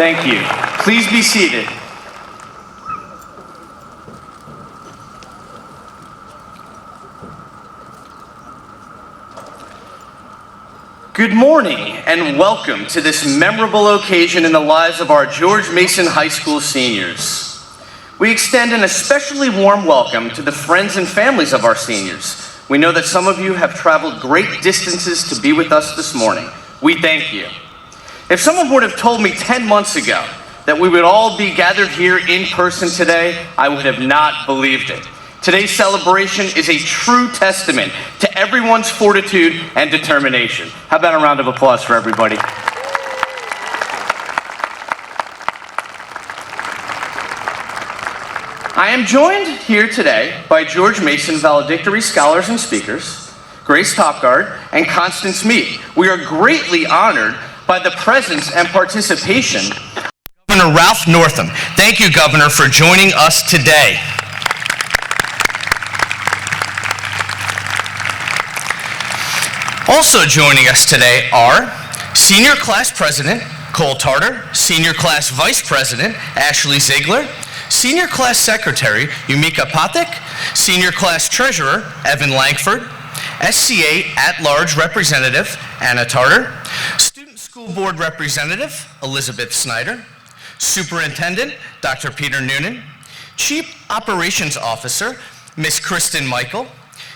Thank you. Please be seated. Good morning and welcome to this memorable occasion in the lives of our George Mason High School seniors. We extend an especially warm welcome to the friends and families of our seniors. We know that some of you have traveled great distances to be with us this morning. We thank you. If someone would have told me 10 months ago that we would all be gathered here in person today, I would have not believed it. Today's celebration is a true testament to everyone's fortitude and determination. How about a round of applause for everybody? I am joined here today by George Mason valedictory scholars and speakers, Grace Topgard and Constance Mead. We are greatly honored by the presence and participation of Governor Ralph Northam. Thank you, Governor, for joining us today. Also joining us today are Senior Class President Cole Tarter, Senior Class Vice President Ashley Ziegler, Senior Class Secretary Yumika Pathak, Senior Class Treasurer Evan Langford, SCA At-Large Representative Anna Tarter, Student School Board Representative Elizabeth Snyder, Superintendent Dr. Peter Noonan, Chief Operations Officer Ms. Kristen Michael,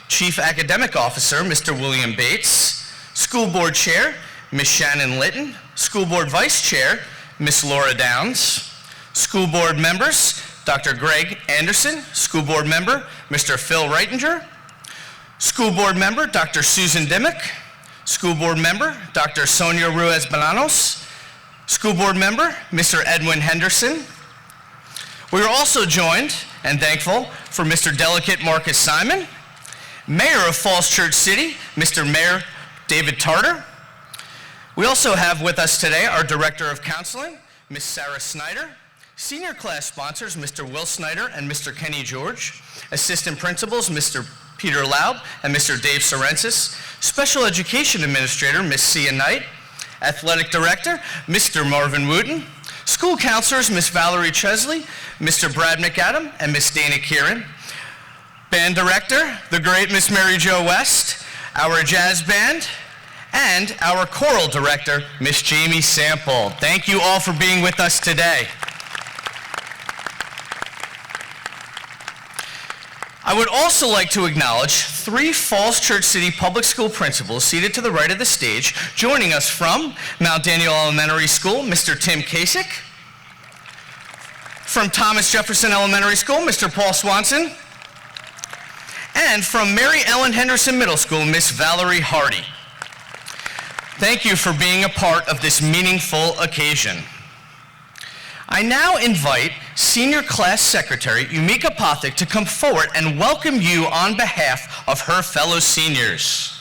Chief Academic Officer, Mr. William Bates, School Board Chair, Ms. Shannon Litton, School Board Vice Chair, Ms. Laura Downs, School Board Members, Dr. Greg Anderson, School Board Member, Mr. Phil Reitinger, School Board Member, Dr. Susan Dimmock, School Board Member, Dr. Sonia Ruiz-Bananos, School Board Member, Mr. Edwin Henderson. We are also joined and thankful for Mr. Delegate Marcus Simon, Mayor of Falls Church City, Mr. Mayor David Tarter. We also have with us today our Director of Counseling, Ms. Sarah Snyder, Senior Class Sponsors, Mr. Will Snyder and Mr. Kenny George, Assistant Principals, Mr. Peter Laub and Mr. Dave Sorensis, Special Education Administrator, Ms. Sia Knight, Athletic Director, Mr. Marvin Wooten, School Counselors, Ms. Valerie Chesley, Mr. Brad McAdam and Ms. Dana Kieran, Band Director, the great Miss Mary Jo West, our jazz band, and our choral director, Miss Jamie Sample. Thank you all for being with us today. I would also like to acknowledge 3 Falls Church City Public School principals seated to the right of the stage. Joining us from Mount Daniel Elementary School, Mr. Tim Kasich. From Thomas Jefferson Elementary School, Mr. Paul Swanson. And from Mary Ellen Henderson Middle School, Miss Valerie Hardy. Thank you for being a part of this meaningful occasion. I now invite Senior Class Secretary Yumika Pathak to come forward and welcome you on behalf of her fellow seniors.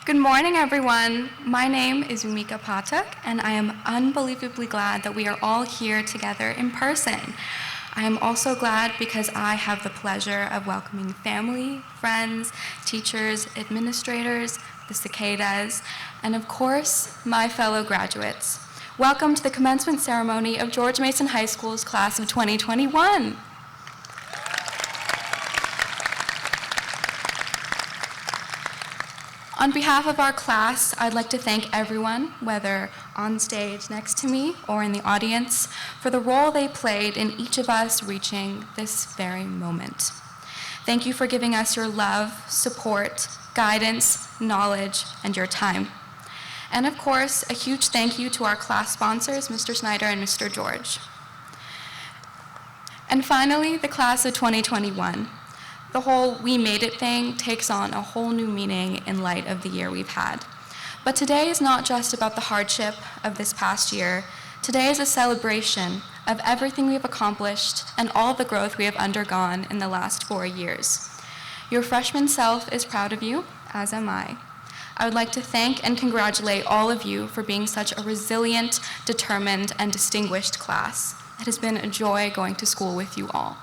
Good morning, everyone. My name is Yumika Pathak, and I am unbelievably glad that we are all here together in person. I am also glad because I have the pleasure of welcoming family, friends, teachers, administrators, the cicadas, and of course, my fellow graduates. Welcome to the commencement ceremony of George Mason High School's class of 2021. On behalf of our class, I'd like to thank everyone, whether on stage next to me or in the audience, for the role they played in each of us reaching this very moment. Thank you for giving us your love, support, guidance, knowledge, and your time. And of course, a huge thank you to our class sponsors, Mr. Snyder and Mr. George. And finally, the class of 2021. The whole "we made it" thing takes on a whole new meaning in light of the year we've had. But today is not just about the hardship of this past year. Today is a celebration of everything we have accomplished and all the growth we have undergone in the last 4 years. Your freshman self is proud of you, as am I. I would like to thank and congratulate all of you for being such a resilient, determined, and distinguished class. It has been a joy going to school with you all.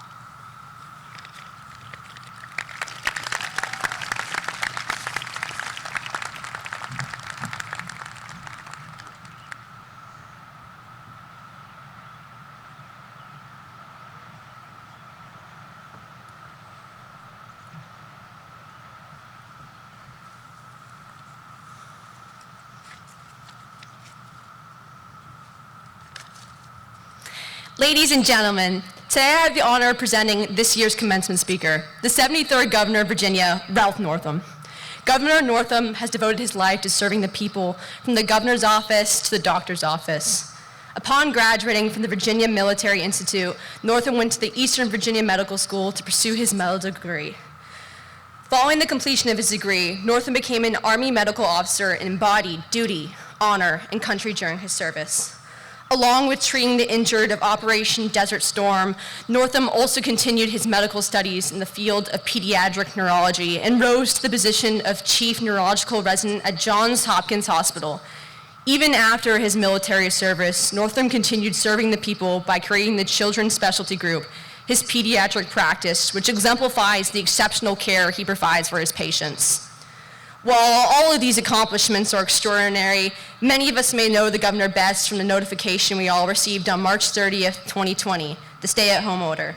Ladies and gentlemen, today I have the honor of presenting this year's commencement speaker, the 73rd Governor of Virginia, Ralph Northam. Governor Northam has devoted his life to serving the people from the governor's office to the doctor's office. Upon graduating from the Virginia Military Institute, Northam went to the Eastern Virginia Medical School to pursue his medical degree. Following the completion of his degree, Northam became an Army medical officer and embodied duty, honor, and country during his service. Along with treating the injured of Operation Desert Storm, Northam also continued his medical studies in the field of pediatric neurology and rose to the position of Chief Neurological Resident at Johns Hopkins Hospital. Even after his military service, Northam continued serving the people by creating the Children's Specialty Group, his pediatric practice, which exemplifies the exceptional care he provides for his patients. While all of these accomplishments are extraordinary, many of us may know the governor best from the notification we all received on March 30th, 2020, the stay-at-home order.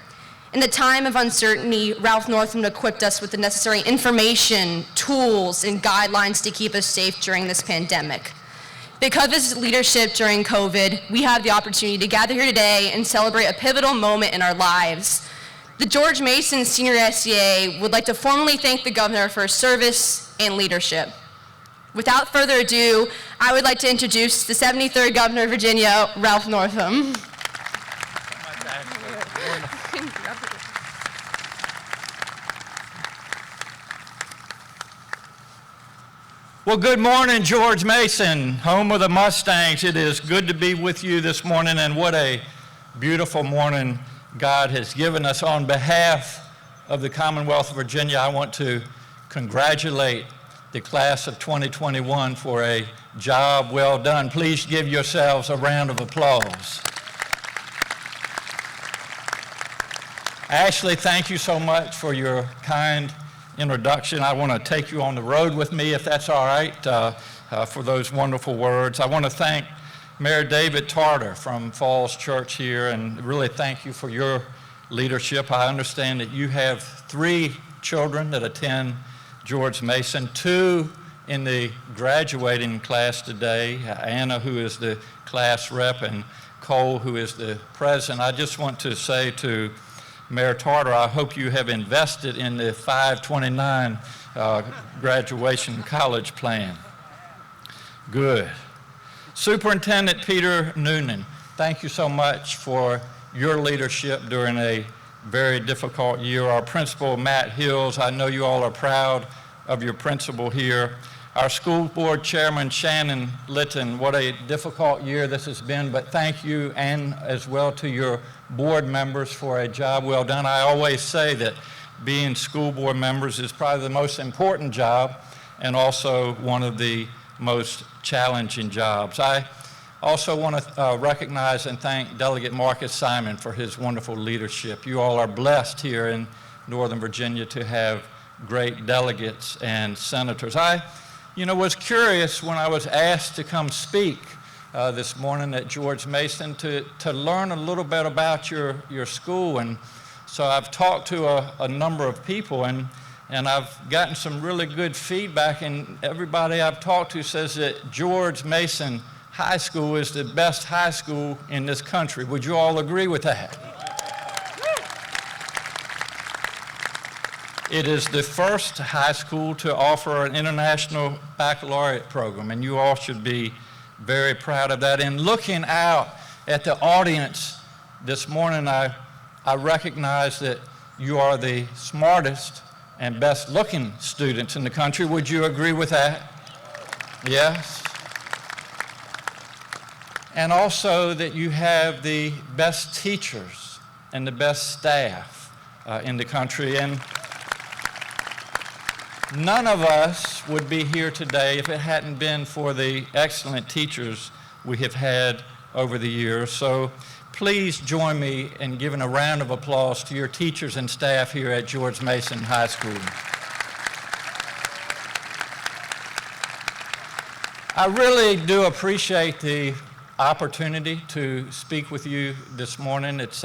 In the time of uncertainty, Ralph Northam equipped us with the necessary information, tools, and guidelines to keep us safe during this pandemic. Because of his leadership during COVID, we have the opportunity to gather here today and celebrate a pivotal moment in our lives. The George Mason Senior SCA would like to formally thank the governor for his service and leadership. Without further ado, I would like to introduce the 73rd Governor of Virginia, Ralph Northam. Well, good morning, George Mason, home of the Mustangs. It is good to be with you this morning, and what a beautiful morning God has given us. On behalf of the Commonwealth of Virginia, I want to congratulate the class of 2021 for a job well done. Please give yourselves a round of applause. Ashley, thank you so much for your kind introduction. I want to take you on the road with me, if that's all right, for those wonderful words. I want to thank Mayor David Tarter from Falls Church here, and really thank you for your leadership. I understand that you have 3 children that attend George Mason, 2 in the graduating class today, Anna, who is the class rep, and Cole, who is the president. I just want to say to Mayor Tarter, I hope you have invested in the 529 graduation college plan. Good. Superintendent Peter Noonan, thank you so much for your leadership during a very difficult year. Our principal, Matt Hills, I know you all are proud of your principal here. Our school board chairman, Shannon Litton, what a difficult year this has been, but thank you, and as well to your board members for a job well done. I always say that being school board members is probably the most important job and also one of the most challenging jobs. I also want to recognize and thank Delegate Marcus Simon for his wonderful leadership. You all are blessed here in Northern Virginia to have great delegates and senators. I was curious when I was asked to come speak this morning at George Mason to learn a little bit about your school. And so I've talked to a number of people, and I've gotten some really good feedback, and everybody I've talked to says that George Mason High School is the best high school in this country. Would you all agree with that? It is the first high school to offer an international baccalaureate program, and you all should be very proud of that. And looking out at the audience this morning, I recognize that you are the smartest and best looking students in the country. Would you agree with that? Yes? and also that you have the best teachers and the best staff in the country. And none of us would be here today if it hadn't been for the excellent teachers we have had over the years. So please join me in giving a round of applause to your teachers and staff here at George Mason High School. I really do appreciate the opportunity to speak with you this morning. It's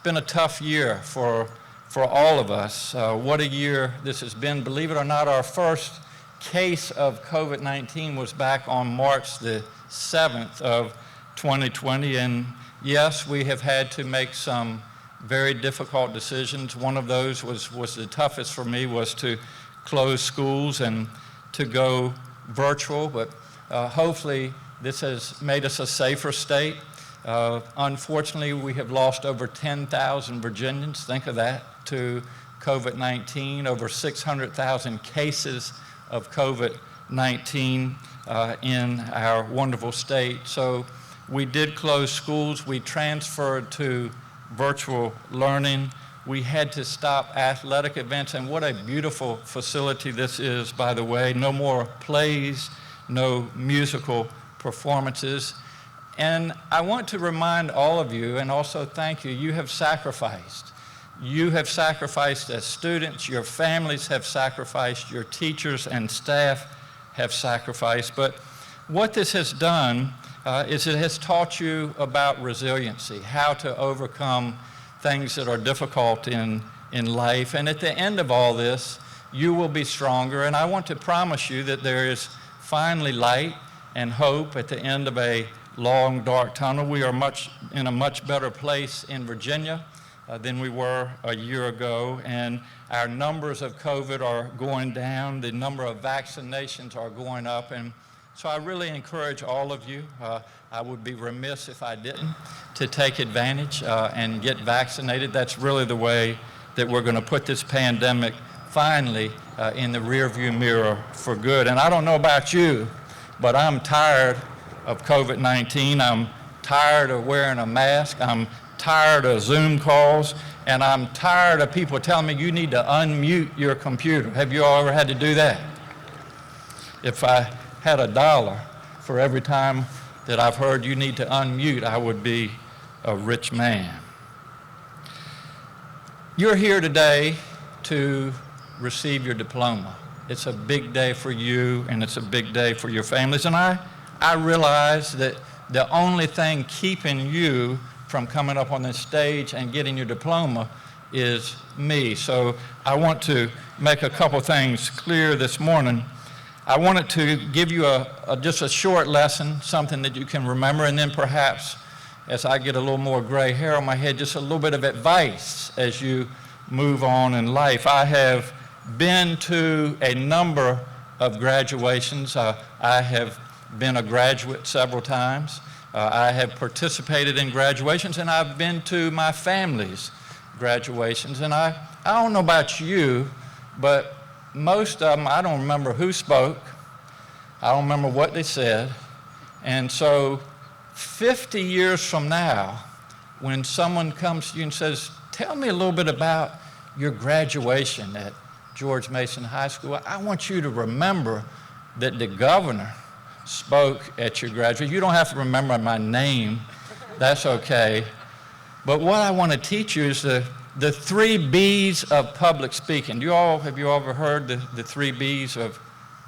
been a tough year for all of us. What a year this has been. Believe it or not, our first case of COVID-19 was back on March the 7th of 2020, and yes, we have had to make some very difficult decisions. One of those was the toughest for me, was to close schools and to go virtual, but hopefully this has made us a safer state. Unfortunately, we have lost over 10,000 Virginians, think of that, to COVID-19, over 600,000 cases of COVID-19 in our wonderful state. So we did close schools. We transferred to virtual learning. We had to stop athletic events, and what a beautiful facility this is, by the way. No more plays, no musical performances. And I want to remind all of you, and also thank you, you have sacrificed. You have sacrificed as students, your families have sacrificed, your teachers and staff have sacrificed. But what this has done is it has taught you about resiliency, how to overcome things that are difficult in life. And at the end of all this, you will be stronger. And I want to promise you that there is finally light and hope at the end of a long, dark tunnel. We are in a much better place in Virginia than we were a year ago. And our numbers of COVID are going down. The number of vaccinations are going up. And so I really encourage all of you, I would be remiss if I didn't, to take advantage and get vaccinated. That's really the way that we're going to put this pandemic finally in the rearview mirror for good. And I don't know about you, but I'm tired of COVID-19. I'm tired of wearing a mask. I'm tired of Zoom calls. And I'm tired of people telling me you need to unmute your computer. Have you all ever had to do that? If I had $1 for every time that I've heard you need to unmute, I would be a rich man. You're here today to receive your diploma. It's a big day for you, and it's a big day for your families. And I realize that the only thing keeping you from coming up on this stage and getting your diploma is me. So I want to make a couple things clear this morning. I wanted to give you just a short lesson, something that you can remember, and then perhaps as I get a little more gray hair on my head, just a little bit of advice as you move on in life. I have been to a number of graduations. I have been a graduate several times. I have participated in graduations, and I've been to my family's graduations. And I don't know about you, but most of them, I don't remember who spoke. I don't remember what they said. And so 50 years from now, when someone comes to you and says, tell me a little bit about your graduation at George Mason High School, I want you to remember that the governor spoke at your graduation. You don't have to remember my name. That's okay. But what I want to teach you is the 3 B's of public speaking. Have you all ever heard the 3 B's of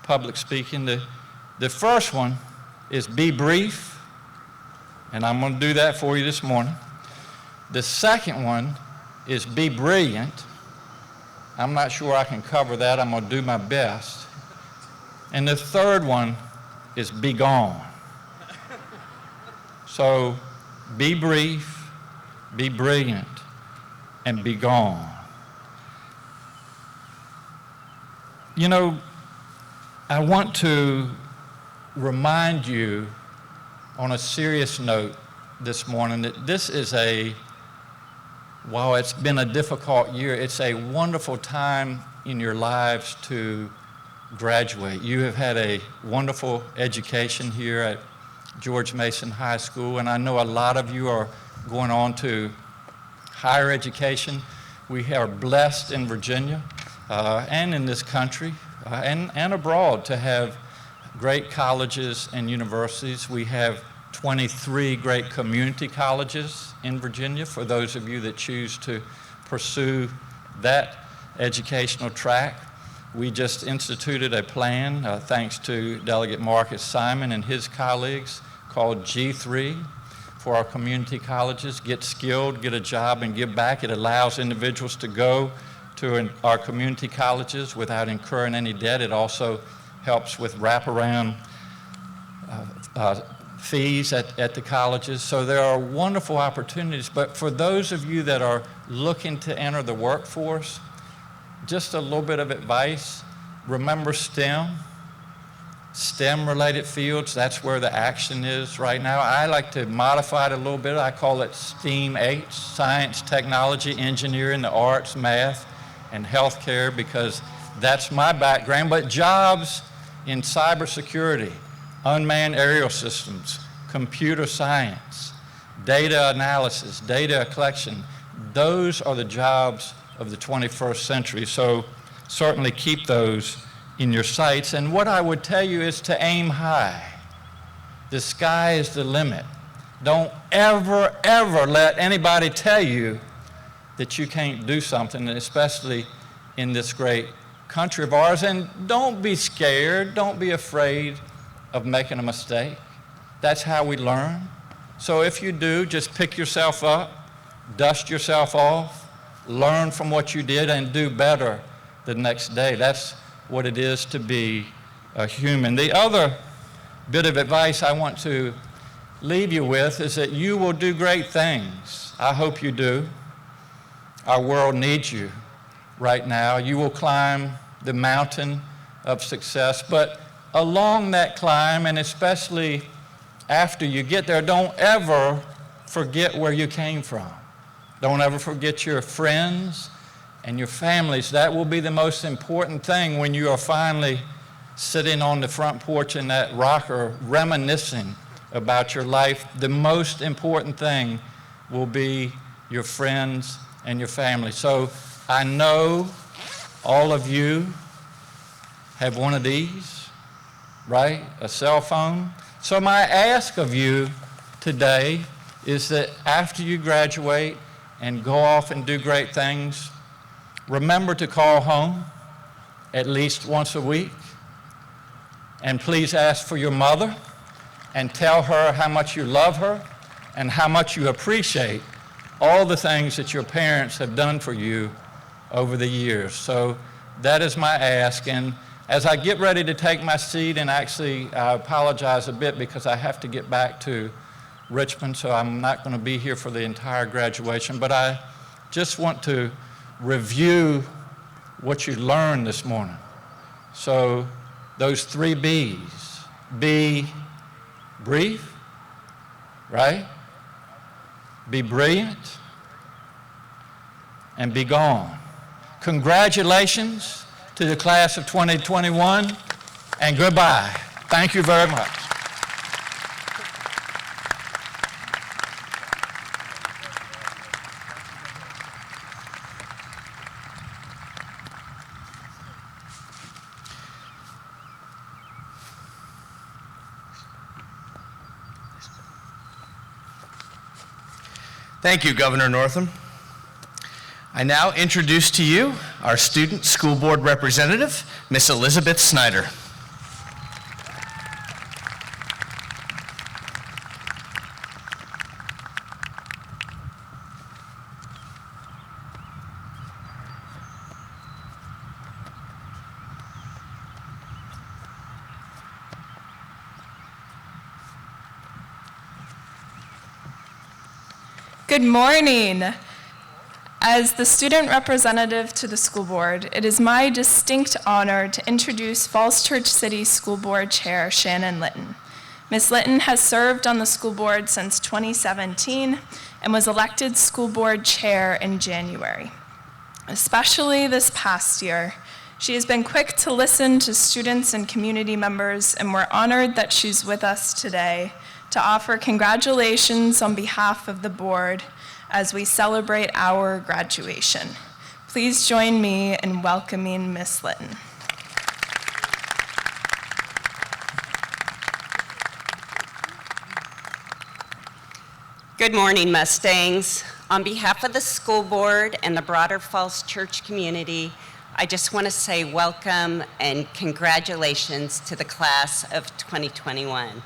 public speaking? The first one is be brief, and I'm going to do that for you this morning. The second one is be brilliant. I'm not sure I can cover that. I'm going to do my best. And the third one is be gone. So be brief, be brilliant, and be gone. You know, I want to remind you on a serious note this morning that this is while it's been a difficult year, it's a wonderful time in your lives to graduate. You have had a wonderful education here at George Mason High School, and I know a lot of you are going on to higher education. We are blessed in Virginia and in this country and abroad to have great colleges and universities. We have 23 great community colleges in Virginia for those of you that choose to pursue that educational track. We just instituted a plan, thanks to Delegate Marcus Simon and his colleagues, called G3 for our community colleges. Get skilled, get a job, and give back. It allows individuals to go to our community colleges without incurring any debt. It also helps with wraparound fees at the colleges. So there are wonderful opportunities. But for those of you that are looking to enter the workforce, just a little bit of advice. Remember STEM-related fields. That's where the action is right now. I like to modify it a little bit. I call it STEAM H, science, technology, engineering, the arts, math, and healthcare, because that's my background. But jobs in cybersecurity, unmanned aerial systems, computer science, data analysis, data collection, those are the jobs of the 21st century. So certainly keep those in your sights. And what I would tell you is to aim high. The sky is the limit. Don't ever, ever let anybody tell you that you can't do something, especially in this great country of ours. And don't be scared, don't be afraid of making a mistake. That's how we learn. So if you do, just pick yourself up, dust yourself off, learn from what you did, and do better the next day. That's what it is to be a human. The other bit of advice I want to leave you with is that you will do great things. I hope you do. Our world needs you right now. You will climb the mountain of success, but along that climb, and especially after you get there, don't ever forget where you came from. Don't ever forget your friends and your families. That will be the most important thing when you are finally sitting on the front porch in that rocker reminiscing about your life. The most important thing will be your friends and your family. So I know all of you have one of these, right? A cell phone. So my ask of you today is that after you graduate and go off and do great things, remember to call home at least once a week. And please ask for your mother and tell her how much you love her and how much you appreciate all the things that your parents have done for you over the years. So that is my ask. And as I get ready to take my seat, and actually I apologize a bit because I have to get back to Richmond, so I'm not going to be here for the entire graduation, but I just want to review what you learned this morning. So those 3 B's. Be brief, right? Be brilliant, and be gone. Congratulations to the class of 2021, and goodbye. Thank you very much. Thank you, Governor Northam. I now introduce to you our Student School Board Representative, Miss Elizabeth Snyder. Good morning. As the student representative to the school board, it is my distinct honor to introduce Falls Church City School Board Chair Shannon Litton. Ms. Litton has served on the school board since 2017 and was elected school board chair in January. Especially this past year, She has been quick to listen to students and community members, and we're honored that she's with us today to offer congratulations on behalf of the board as we celebrate our graduation. Please join me in welcoming Ms. Litton. Good morning, Mustangs. On behalf of the school board and the broader Falls Church community, I just want to say welcome and congratulations to the class of 2021.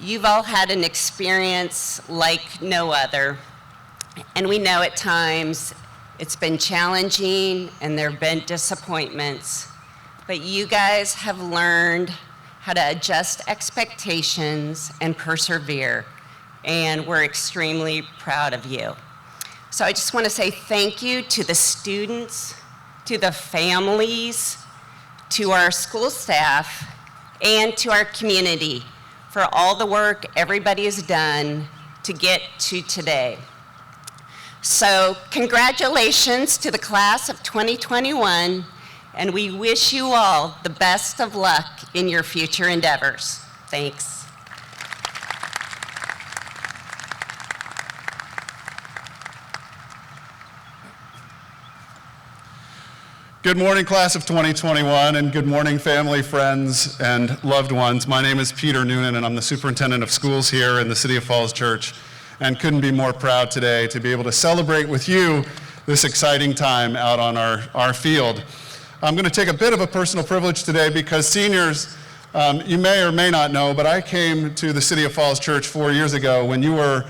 You've all had an experience like no other, and we know at times it's been challenging and there have been disappointments, but you guys have learned how to adjust expectations and persevere, and we're extremely proud of you. So I just want to say thank you to the students, to the families, to our school staff, and to our community for all the work everybody has done to get to today. So congratulations to the class of 2021, and we wish you all the best of luck in your future endeavors. Thanks. Good morning, class of 2021, and good morning, family, friends, and loved ones. My name is Peter Noonan, and I'm the superintendent of schools here in the City of Falls Church, and couldn't be more proud today to be able to celebrate with you this exciting time out on our field. I'm going to take a bit of a personal privilege today because seniors, you may or may not know, but I came to the City of Falls Church 4 years ago when you were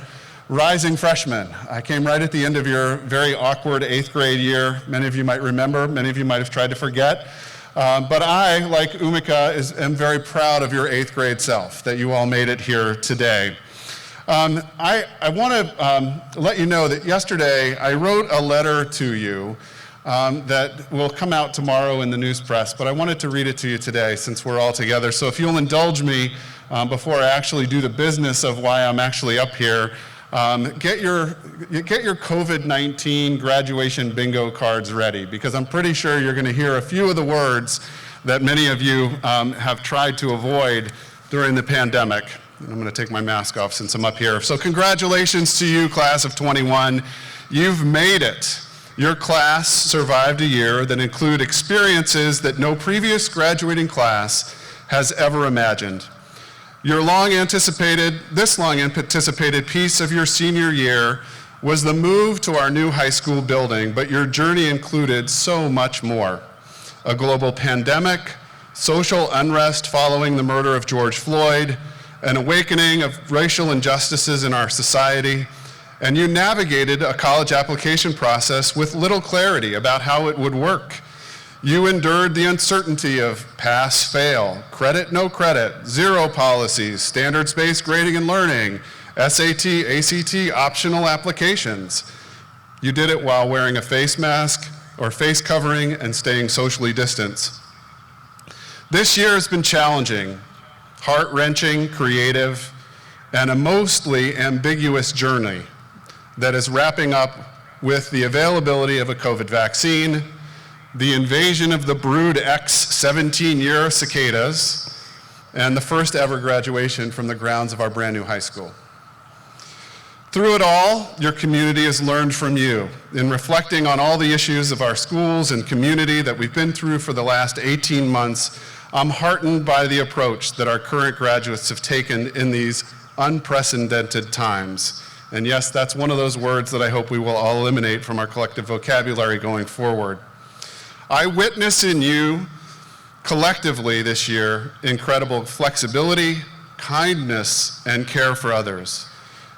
rising freshmen. I came right at the end of your very awkward 8th grade year. Many of you might remember, many of you might have tried to forget. But I, like Umika, am very proud of your 8th grade self, that you all made it here today. I want to let you know that yesterday I wrote a letter to you that will come out tomorrow in the news press, but I wanted to read it to you today since we're all together. So if you'll indulge me before I actually do the business of why I'm actually up here, get your COVID-19 graduation bingo cards ready, because I'm pretty sure you're going to hear a few of the words that many of you have tried to avoid during the pandemic. And I'm going to take my mask off since I'm up here. So congratulations to you, class of 21. You've made it. Your class survived a year that include experiences that no previous graduating class has ever imagined. This long anticipated piece of your senior year was the move to our new high school building, but your journey included so much more. A global pandemic, social unrest following the murder of George Floyd, an awakening of racial injustices in our society, and you navigated a college application process with little clarity about how it would work. You endured the uncertainty of pass, fail, credit, no credit, zero policies, standards-based grading and learning, SAT, ACT, optional applications. You did it while wearing a face mask or face covering and staying socially distanced. This year has been challenging, heart-wrenching, creative, and a mostly ambiguous journey that is wrapping up with the availability of a COVID vaccine, the invasion of the brood X 17-year cicadas, and the first ever graduation from the grounds of our brand new high school. Through it all, your community has learned from you. In reflecting on all the issues of our schools and community that we've been through for the last 18 months, I'm heartened by the approach that our current graduates have taken in these unprecedented times. And yes, that's one of those words that I hope we will all eliminate from our collective vocabulary going forward. I witness in you, collectively this year, incredible flexibility, kindness, and care for others.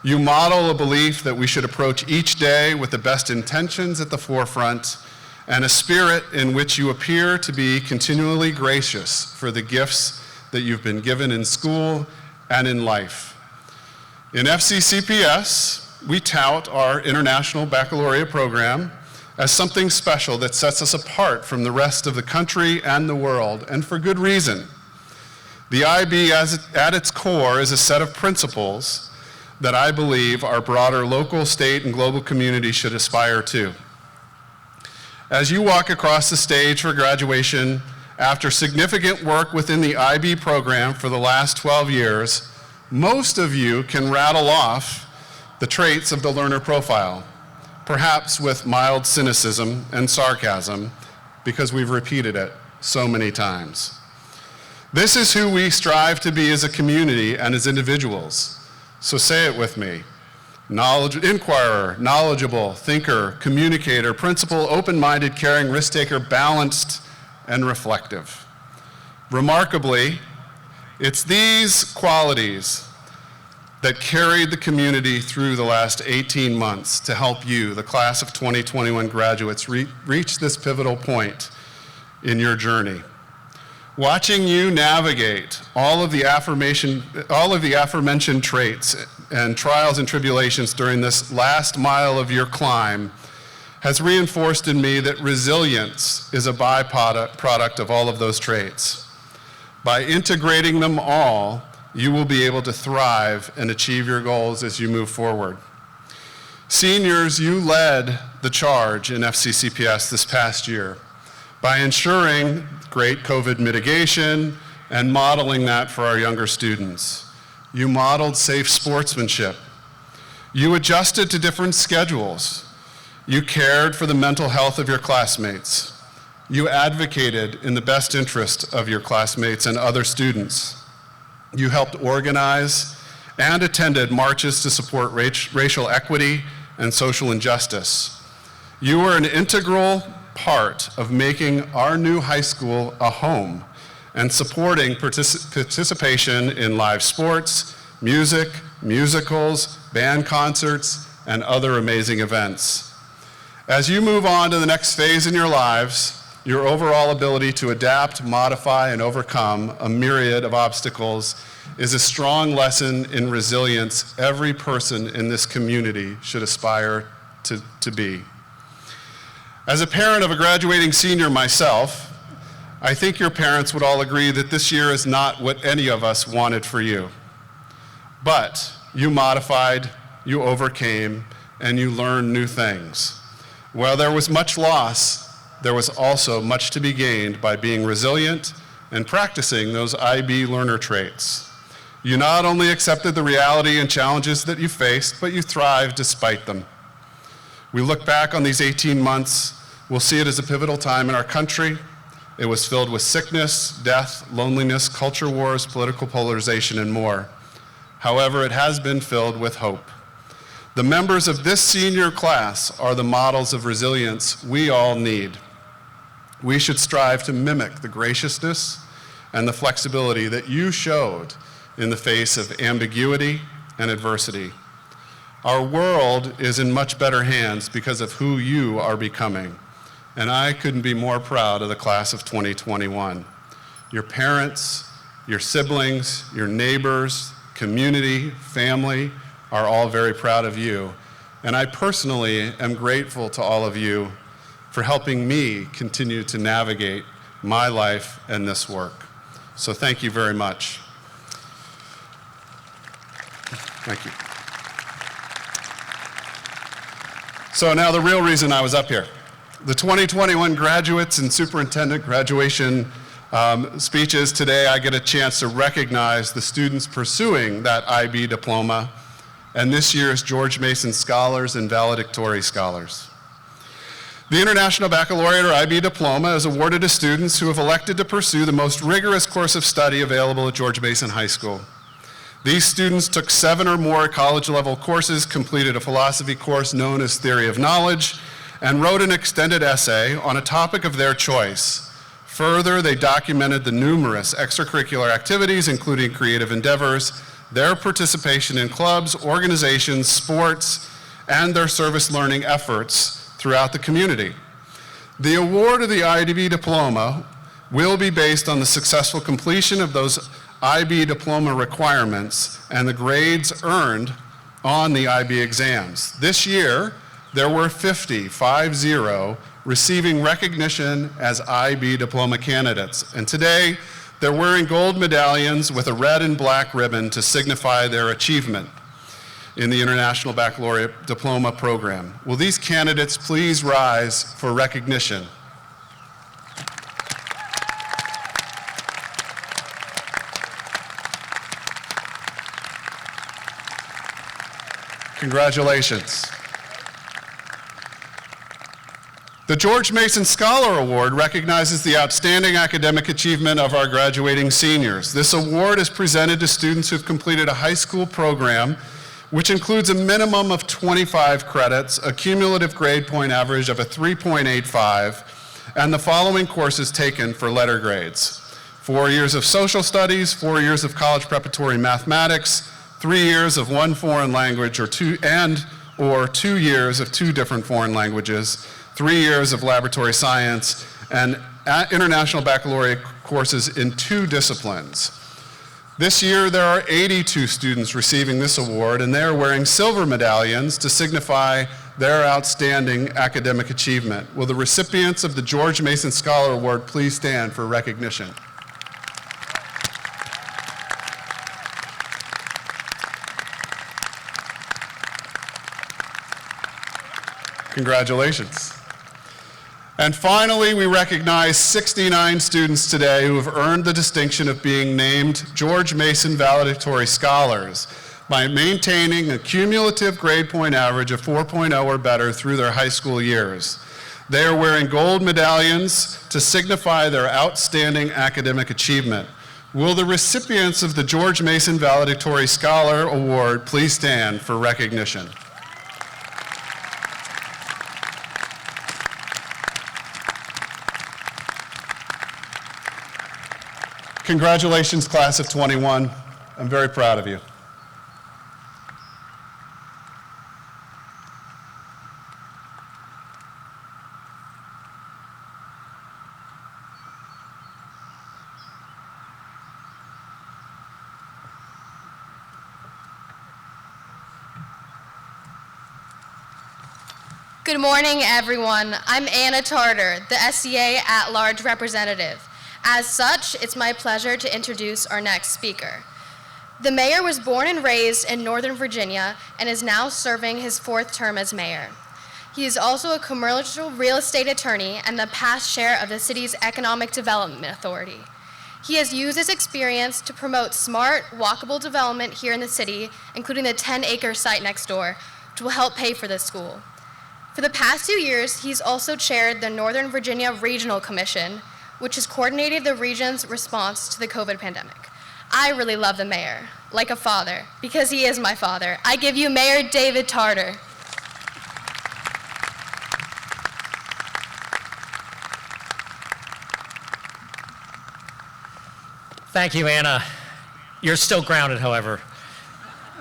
You model a belief that we should approach each day with the best intentions at the forefront, and a spirit in which you appear to be continually gracious for the gifts that you've been given in school and in life. In FCCPS, we tout our International Baccalaureate program as something special that sets us apart from the rest of the country and the world, and for good reason. The IB at its core is a set of principles that I believe our broader local, state, and global community should aspire to. As you walk across the stage for graduation, after significant work within the IB program for the last 12 years, most of you can rattle off the traits of the learner profile, perhaps with mild cynicism and sarcasm, because we've repeated it so many times. This is who we strive to be as a community and as individuals. So say it with me. Inquirer, knowledgeable, thinker, communicator, principal, open-minded, caring, risk-taker, balanced, and reflective. Remarkably, it's these qualities that carried the community through the last 18 months to help you, the class of 2021 graduates, reach this pivotal point in your journey. Watching you navigate all of the aforementioned traits and trials and tribulations during this last mile of your climb has reinforced in me that resilience is a byproduct of all of those traits. By integrating them all, you will be able to thrive and achieve your goals as you move forward. Seniors, you led the charge in FCCPS this past year by ensuring great COVID mitigation and modeling that for our younger students. You modeled safe sportsmanship. You adjusted to different schedules. You cared for the mental health of your classmates. You advocated in the best interest of your classmates and other students. You helped organize and attended marches to support racial equity and social injustice. You were an integral part of making our new high school a home and supporting participation in live sports, music, musicals, band concerts, and other amazing events. As you move on to the next phase in your lives, your overall ability to adapt, modify, and overcome a myriad of obstacles is a strong lesson in resilience every person in this community should aspire to be. As a parent of a graduating senior myself, I think your parents would all agree that this year is not what any of us wanted for you. But you modified, you overcame, and you learned new things. While there was much loss, there was also much to be gained by being resilient and practicing those IB learner traits. You not only accepted the reality and challenges that you faced, but you thrived despite them. We look back on these 18 months, we'll see it as a pivotal time in our country. It was filled with sickness, death, loneliness, culture wars, political polarization, and more. However, it has been filled with hope. The members of this senior class are the models of resilience we all need. We should strive to mimic the graciousness and the flexibility that you showed in the face of ambiguity and adversity. Our world is in much better hands because of who you are becoming, and I couldn't be more proud of the class of 2021. Your parents, your siblings, your neighbors, community, family are all very proud of you, and I personally am grateful to all of you for helping me continue to navigate my life and this work. So thank you very much. Thank you. So now the real reason I was up here. The 2021 graduates and superintendent graduation speeches today, I get a chance to recognize the students pursuing that IB diploma and this year's George Mason Scholars and Valedictory Scholars. The International Baccalaureate or IB diploma is awarded to students who have elected to pursue the most rigorous course of study available at George Mason High School. These students took 7 or more college-level courses, completed a philosophy course known as Theory of Knowledge, and wrote an extended essay on a topic of their choice. Further, they documented the numerous extracurricular activities, including creative endeavors, their participation in clubs, organizations, sports, and their service learning efforts throughout the community. The award of the IB diploma will be based on the successful completion of those IB diploma requirements and the grades earned on the IB exams. This year, there were 50 receiving recognition as IB diploma candidates. And today, they're wearing gold medallions with a red and black ribbon to signify their achievement. in the International Baccalaureate Diploma Program. Will these candidates please rise for recognition? Congratulations. The George Mason Scholar Award recognizes the outstanding academic achievement of our graduating seniors. This award is presented to students who've completed a high school program which includes a minimum of 25 credits, a cumulative grade point average of a 3.85, and the following courses taken for letter grades: 4 years of social studies, 4 years of college preparatory mathematics, 3 years of one foreign language or 2 years of 2 different foreign languages, 3 years of laboratory science, and international baccalaureate courses in 2 disciplines. This year, there are 82 students receiving this award, and they are wearing silver medallions to signify their outstanding academic achievement. Will the recipients of the George Mason Scholar Award please stand for recognition? Congratulations. And finally, we recognize 69 students today who have earned the distinction of being named George Mason Valedictory Scholars by maintaining a cumulative grade point average of 4.0 or better through their high school years. They are wearing gold medallions to signify their outstanding academic achievement. Will the recipients of the George Mason Valedictory Scholar Award please stand for recognition? Congratulations, class of 21. I'm very proud of you. Good morning, everyone. I'm Anna Tarter, the SCA at-large representative. As such, it's my pleasure to introduce our next speaker. The mayor was born and raised in Northern Virginia and is now serving his 4th term as mayor. He is also a commercial real estate attorney and the past chair of the city's Economic Development Authority. He has used his experience to promote smart, walkable development here in the city, including the 10-acre site next door, which will help pay for this school. For the past 2 years, he's also chaired the Northern Virginia Regional Commission, which has coordinated the region's response to the COVID pandemic. I really love the mayor, like a father, because he is my father. I give you Mayor David Tarter. Thank you, Anna. You're still grounded, however.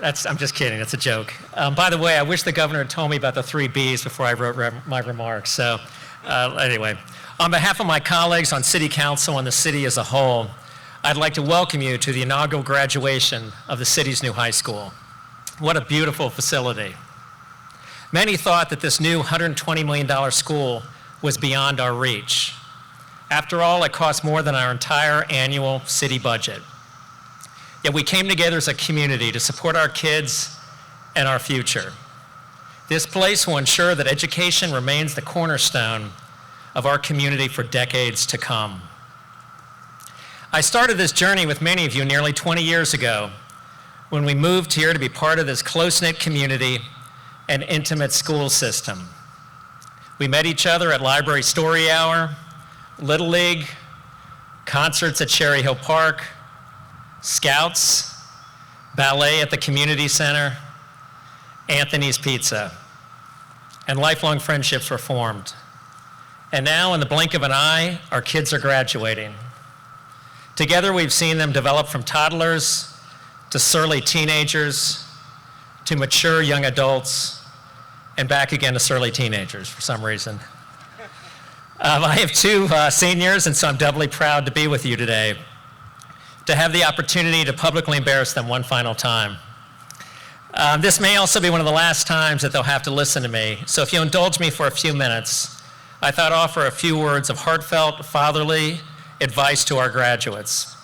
I'm just kidding, that's a joke. By the way, I wish the governor had told me about the 3 Bs before I wrote my remarks. So anyway, on behalf of my colleagues on City Council and the city as a whole, I'd like to welcome you to the inaugural graduation of the city's new high school. What a beautiful facility. Many thought that this new $120 million school was beyond our reach. After all, it costs more than our entire annual city budget. Yet we came together as a community to support our kids and our future. This place will ensure that education remains the cornerstone of our community for decades to come. I started this journey with many of you nearly 20 years ago when we moved here to be part of this close-knit community and intimate school system. We met each other at Library Story Hour, Little League, concerts at Cherry Hill Park, Scouts, ballet at the community center, Anthony's Pizza, and lifelong friendships were formed. And now, in the blink of an eye, our kids are graduating. Together, we've seen them develop from toddlers to surly teenagers to mature young adults and back again to surly teenagers for some reason. I have 2 seniors, and so I'm doubly proud to be with you today, to have the opportunity to publicly embarrass them one final time. This may also be one of the last times that they'll have to listen to me, so if you indulge me for a few minutes, I thought I'd offer a few words of heartfelt, fatherly advice to our graduates.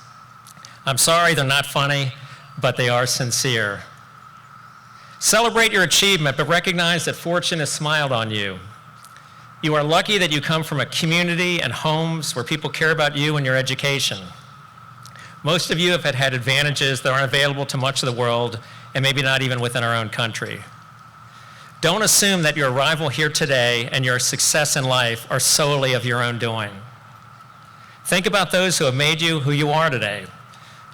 I'm sorry they're not funny, but they are sincere. Celebrate your achievement, but recognize that fortune has smiled on you. You are lucky that you come from a community and homes where people care about you and your education. Most of you have had advantages that aren't available to much of the world, and maybe not even within our own country. Don't assume that your arrival here today and your success in life are solely of your own doing. Think about those who have made you who you are today.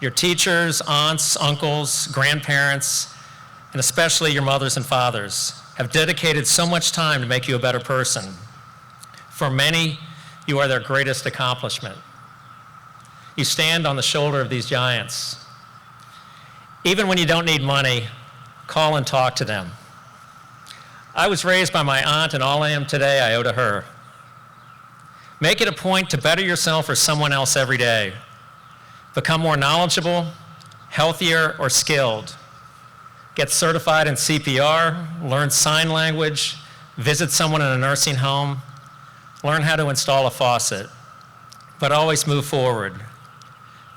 Your teachers, aunts, uncles, grandparents, and especially your mothers and fathers have dedicated so much time to make you a better person. For many, you are their greatest accomplishment. You stand on the shoulder of these giants. Even when you don't need money, call and talk to them. I was raised by my aunt, and all I am today I owe to her. Make it a point to better yourself or someone else every day. Become more knowledgeable, healthier, or skilled. Get certified in CPR, learn sign language, visit someone in a nursing home, learn how to install a faucet, but always move forward.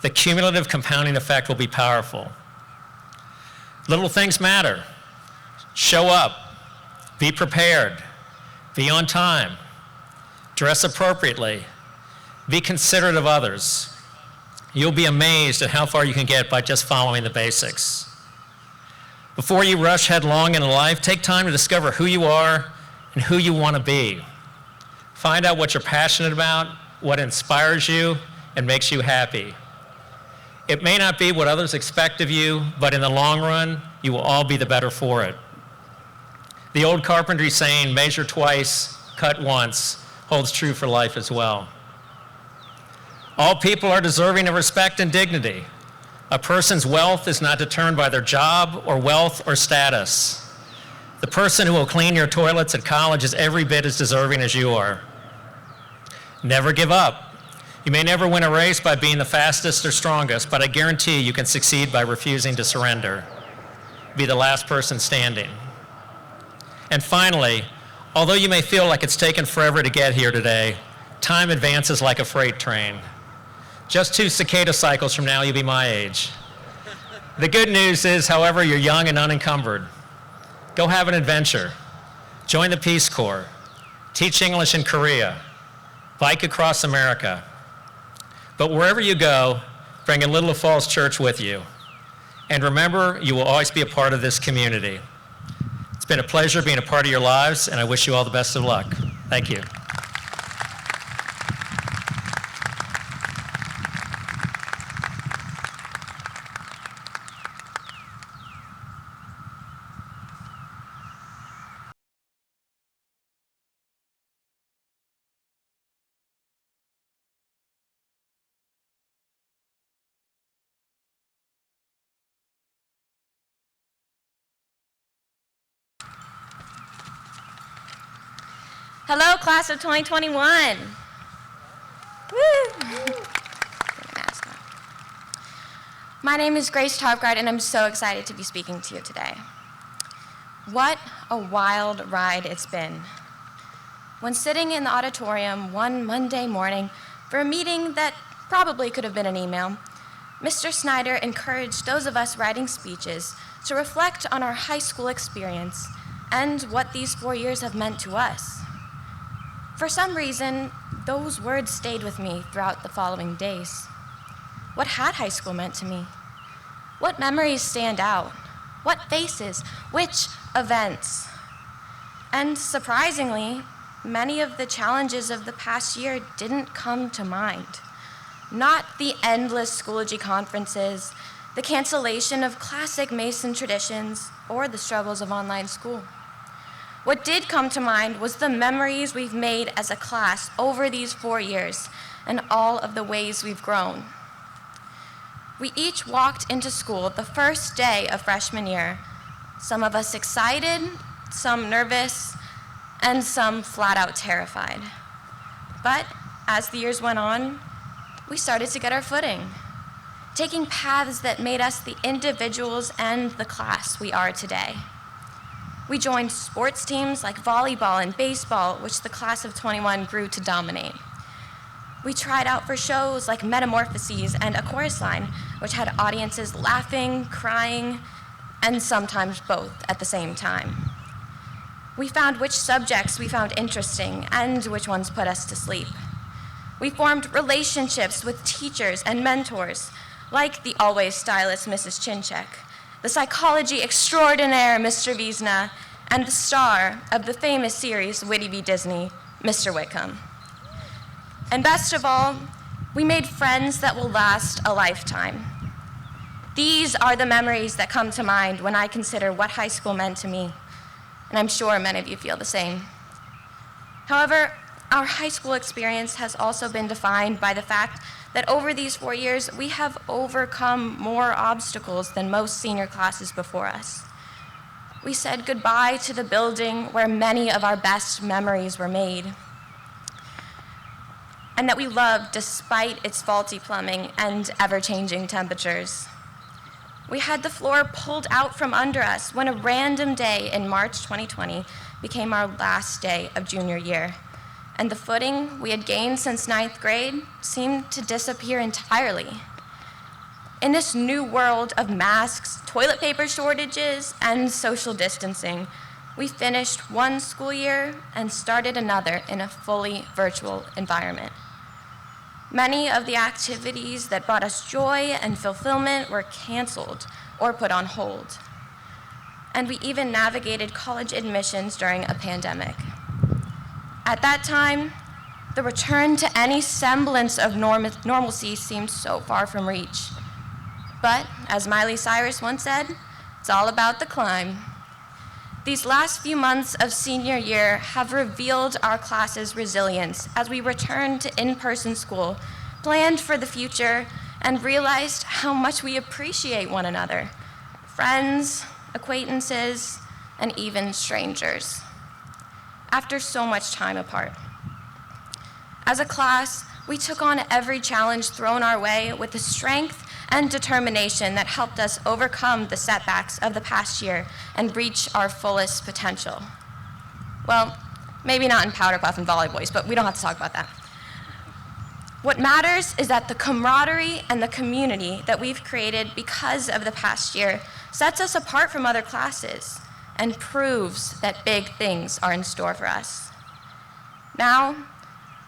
The cumulative compounding effect will be powerful. Little things matter. Show up, be prepared, be on time, dress appropriately, be considerate of others. You'll be amazed at how far you can get by just following the basics. Before you rush headlong into life, take time to discover who you are and who you want to be. Find out what you're passionate about, what inspires you, and makes you happy. It may not be what others expect of you, but in the long run, you will all be the better for it. The old carpentry saying, measure twice, cut once, holds true for life as well. All people are deserving of respect and dignity. A person's wealth is not determined by their job or wealth or status. The person who will clean your toilets at college is every bit as deserving as you are. Never give up. You may never win a race by being the fastest or strongest, but I guarantee you can succeed by refusing to surrender. Be the last person standing. And finally, although you may feel like it's taken forever to get here today, time advances like a freight train. Just 2 cicada cycles from now, you'll be my age. The good news is, however, you're young and unencumbered. Go have an adventure. Join the Peace Corps. Teach English in Korea. Bike across America. But wherever you go, bring a little of Falls Church with you. And remember, you will always be a part of this community. It's been a pleasure being a part of your lives, and I wish you all the best of luck. Thank you. Hello, class of 2021. Woo! My name is Grace Topgard, and I'm so excited to be speaking to you today. What a wild ride it's been. When sitting in the auditorium one Monday morning for a meeting that probably could have been an email, Mr. Snyder encouraged those of us writing speeches to reflect on our high school experience and what these 4 years have meant to us. For some reason, those words stayed with me throughout the following days. What had high school meant to me? What memories stand out? What faces? Which events? And surprisingly, many of the challenges of the past year didn't come to mind. Not the endless Schoology conferences, the cancellation of classic Mason traditions, or the struggles of online school. What did come to mind was the memories we've made as a class over these 4 years and all of the ways we've grown. We each walked into school the first day of freshman year, some of us excited, some nervous, and some flat out terrified. But as the years went on, we started to get our footing, taking paths that made us the individuals and the class we are today. We joined sports teams like volleyball and baseball, which the class of 21 grew to dominate. We tried out for shows like Metamorphoses and A Chorus Line, which had audiences laughing, crying, and sometimes both at the same time. We found which subjects we found interesting and which ones put us to sleep. We formed relationships with teachers and mentors, like the always stylish Mrs. Chinchek, the psychology extraordinaire Mr. Wiesna, and the star of the famous series Witty v. Disney, Mr. Whitcomb. And best of all, we made friends that will last a lifetime. These are the memories that come to mind when I consider what high school meant to me, and I'm sure many of you feel the same. However, our high school experience has also been defined by the fact that over these 4 years, we have overcome more obstacles than most senior classes before us. We said goodbye to the building where many of our best memories were made, and that we loved despite its faulty plumbing and ever-changing temperatures. We had the floor pulled out from under us when a random day in March 2020 became our last day of junior year, and the footing we had gained since 9th grade seemed to disappear entirely. In this new world of masks, toilet paper shortages, and social distancing, we finished one school year and started another in a fully virtual environment. Many of the activities that brought us joy and fulfillment were canceled or put on hold. And we even navigated college admissions during a pandemic. At that time, the return to any semblance of normalcy seemed so far from reach. But, as Miley Cyrus once said, it's all about the climb. These last few months of senior year have revealed our class's resilience as we returned to in-person school, planned for the future, and realized how much we appreciate one another, friends, acquaintances, and even strangers, after so much time apart. As a class, we took on every challenge thrown our way with the strength and determination that helped us overcome the setbacks of the past year and reach our fullest potential. Well, maybe not in Powder Puff and Volley Boys, but we don't have to talk about that. What matters is that the camaraderie and the community that we've created because of the past year sets us apart from other classes and proves that big things are in store for us. Now,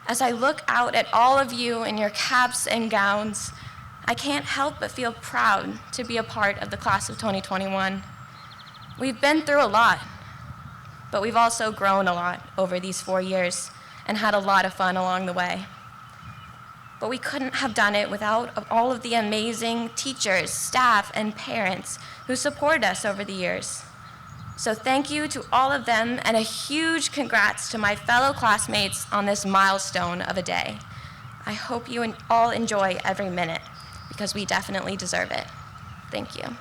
as I look out at all of you in your caps and gowns, I can't help but feel proud to be a part of the class of 2021. We've been through a lot, but we've also grown a lot over these 4 years and had a lot of fun along the way. But we couldn't have done it without all of the amazing teachers, staff, and parents who supported us over the years. So thank you to all of them, and a huge congrats to my fellow classmates on this milestone of a day. I hope you all enjoy every minute, because we definitely deserve it. Thank you.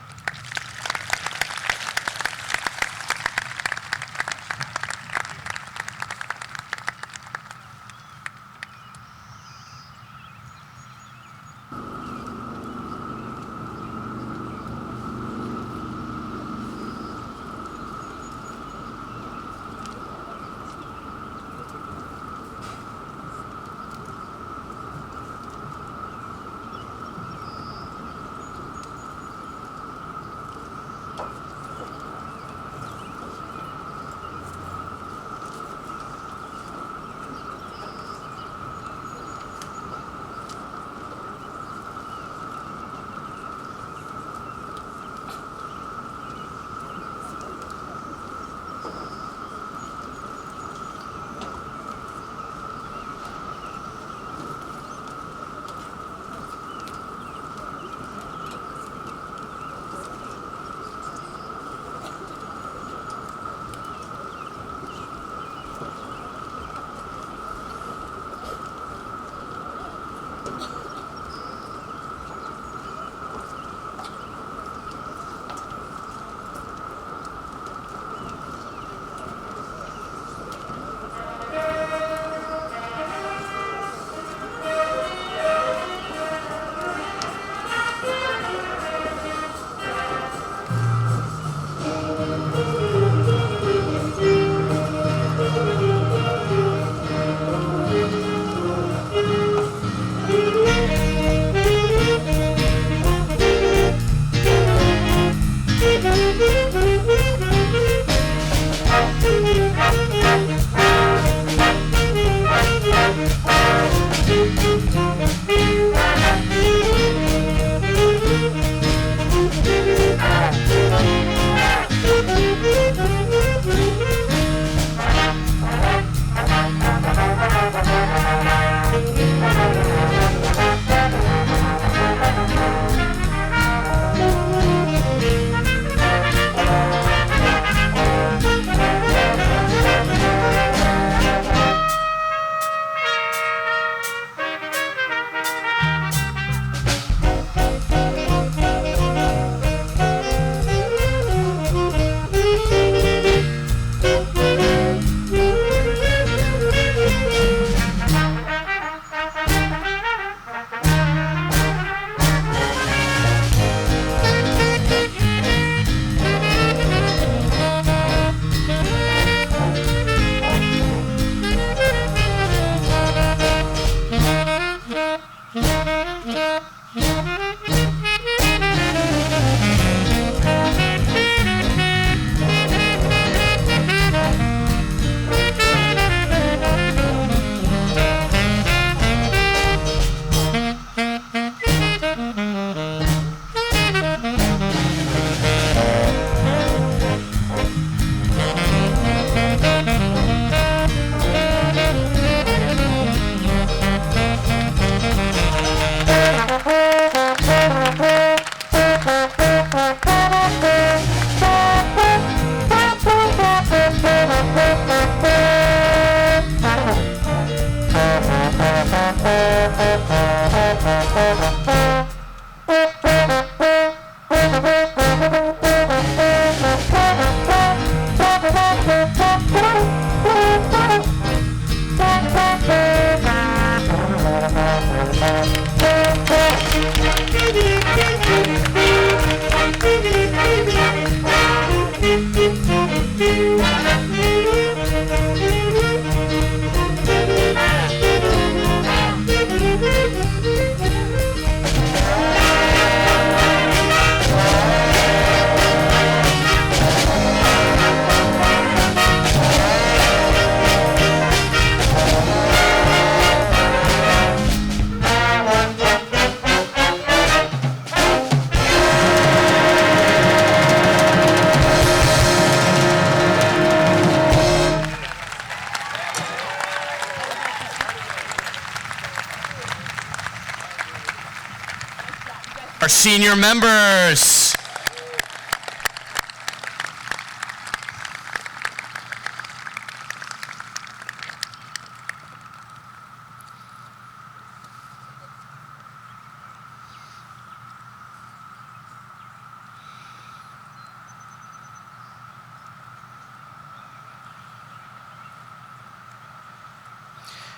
Our senior members.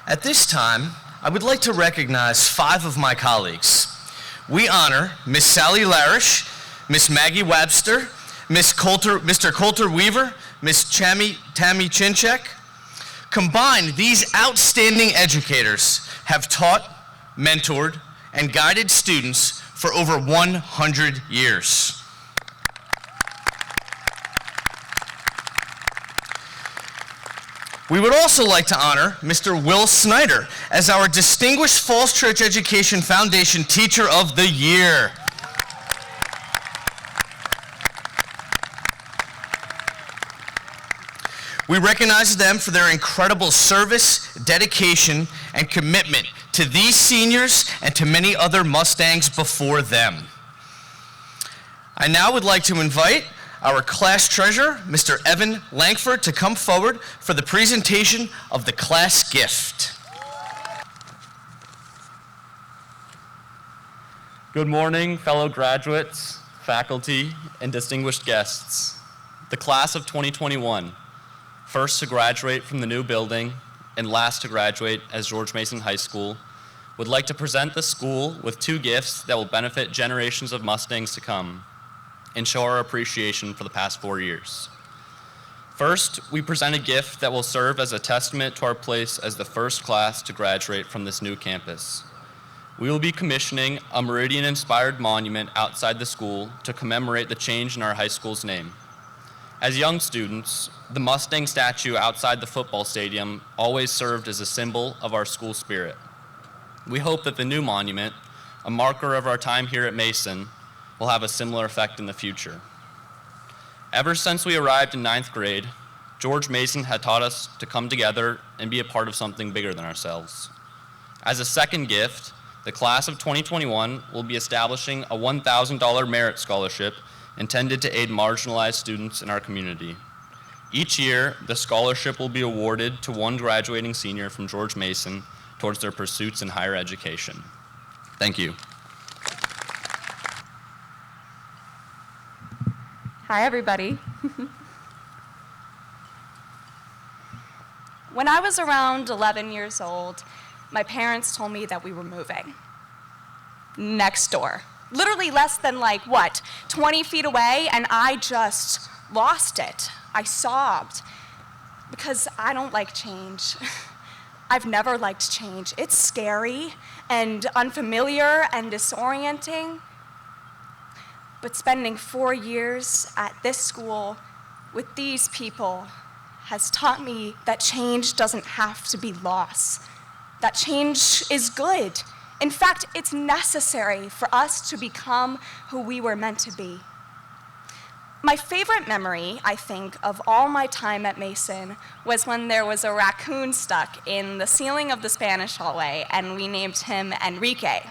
At this time, I would like to recognize 5 of my colleagues. We honor Miss Sally Larish, Miss Maggie Webster, Mr. Coulter Weaver, Miss Tammy Chinchek. Combined, these outstanding educators have taught, mentored, and guided students for over 100 years. We would also like to honor Mr. Will Snyder as our Distinguished Falls Church Education Foundation Teacher of the Year. We recognize them for their incredible service, dedication, and commitment to these seniors and to many other Mustangs before them. I now would like to invite our class treasurer, Mr. Evan Langford, to come forward for the presentation of the class gift. Good morning, fellow graduates, faculty, and distinguished guests. The class of 2021, first to graduate from the new building and last to graduate as George Mason High School, would like to present the school with 2 gifts that will benefit generations of Mustangs to come and show our appreciation for the past 4 years. First, we present a gift that will serve as a testament to our place as the first class to graduate from this new campus. We will be commissioning a Meridian-inspired monument outside the school to commemorate the change in our high school's name. As young students, the Mustang statue outside the football stadium always served as a symbol of our school spirit. We hope that the new monument, a marker of our time here at Mason, will have a similar effect in the future. Ever since we arrived in 9th grade, George Mason had taught us to come together and be a part of something bigger than ourselves. As a second gift, the class of 2021 will be establishing a $1,000 merit scholarship intended to aid marginalized students in our community. Each year, the scholarship will be awarded to one graduating senior from George Mason towards their pursuits in higher education. Thank you. Hi, everybody. When I was around 11 years old, my parents told me that we were moving next door. Literally less than 20 feet away, and I just lost it. I sobbed because I don't like change. I've never liked change. It's scary and unfamiliar and disorienting. But spending 4 years at this school with these people has taught me that change doesn't have to be loss, that change is good. In fact, it's necessary for us to become who we were meant to be. My favorite memory, I think, of all my time at Mason was when there was a raccoon stuck in the ceiling of the Spanish hallway, and we named him Enrique.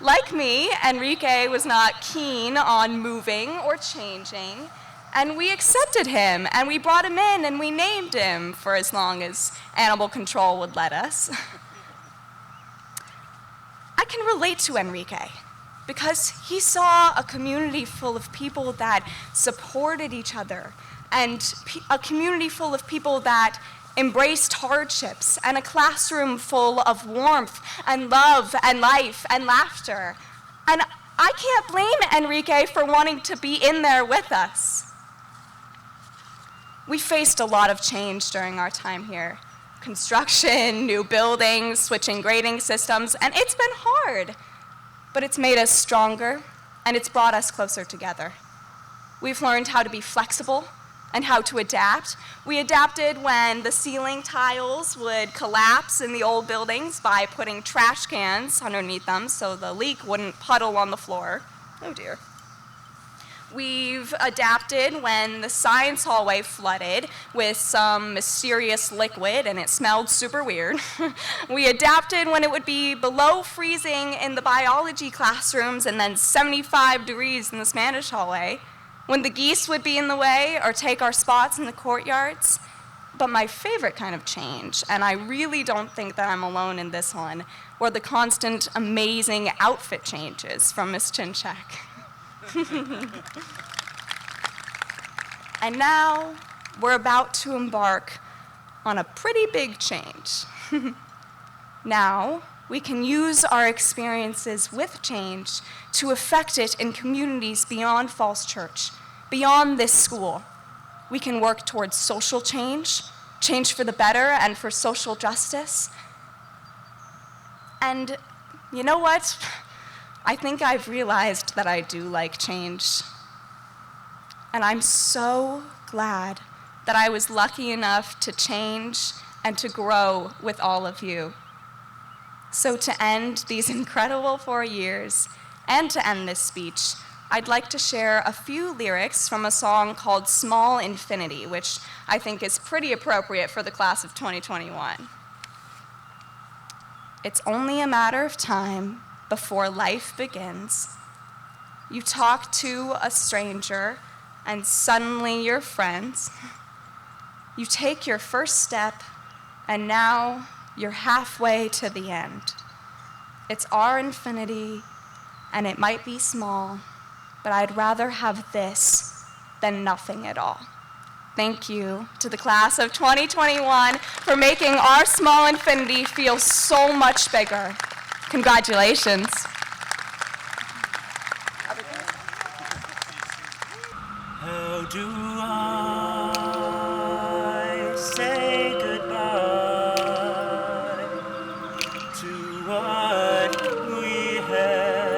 Like me, Enrique was not keen on moving or changing, and we accepted him, and we brought him in, and we named him for as long as animal control would let us. I can relate to Enrique, because he saw a community full of people that supported each other, and a community full of people that embraced hardships, and a classroom full of warmth and love and life and laughter. And I can't blame Enrique for wanting to be in there with us. We faced a lot of change during our time here. Construction, new buildings, switching grading systems, and it's been hard. But it's made us stronger, and it's brought us closer together. We've learned how to be flexible and how to adapt. We adapted when the ceiling tiles would collapse in the old buildings by putting trash cans underneath them so the leak wouldn't puddle on the floor. Oh dear. We've adapted when the science hallway flooded with some mysterious liquid and it smelled super weird. We adapted when it would be below freezing in the biology classrooms and then 75 degrees in the Spanish hallway, when the geese would be in the way or take our spots in the courtyards. But my favorite kind of change, and I really don't think that I'm alone in this one, were the constant amazing outfit changes from Miss Chinchak. And now we're about to embark on a pretty big change. Now we can use our experiences with change to affect it in communities beyond Falls Church, beyond this school. We can work towards social change, change for the better and for social justice. And you know what? I think I've realized that I do like change. And I'm so glad that I was lucky enough to change and to grow with all of you. So to end these incredible 4 years, and to end this speech, I'd like to share a few lyrics from a song called Small Infinity, which I think is pretty appropriate for the class of 2021. It's only a matter of time before life begins. You talk to a stranger, and suddenly you're friends. You take your first step, and now you're halfway to the end. It's our infinity, and it might be small, but I'd rather have this than nothing at all. Thank you to the class of 2021 for making our small infinity feel so much bigger. Congratulations. How do I say goodbye to what we had?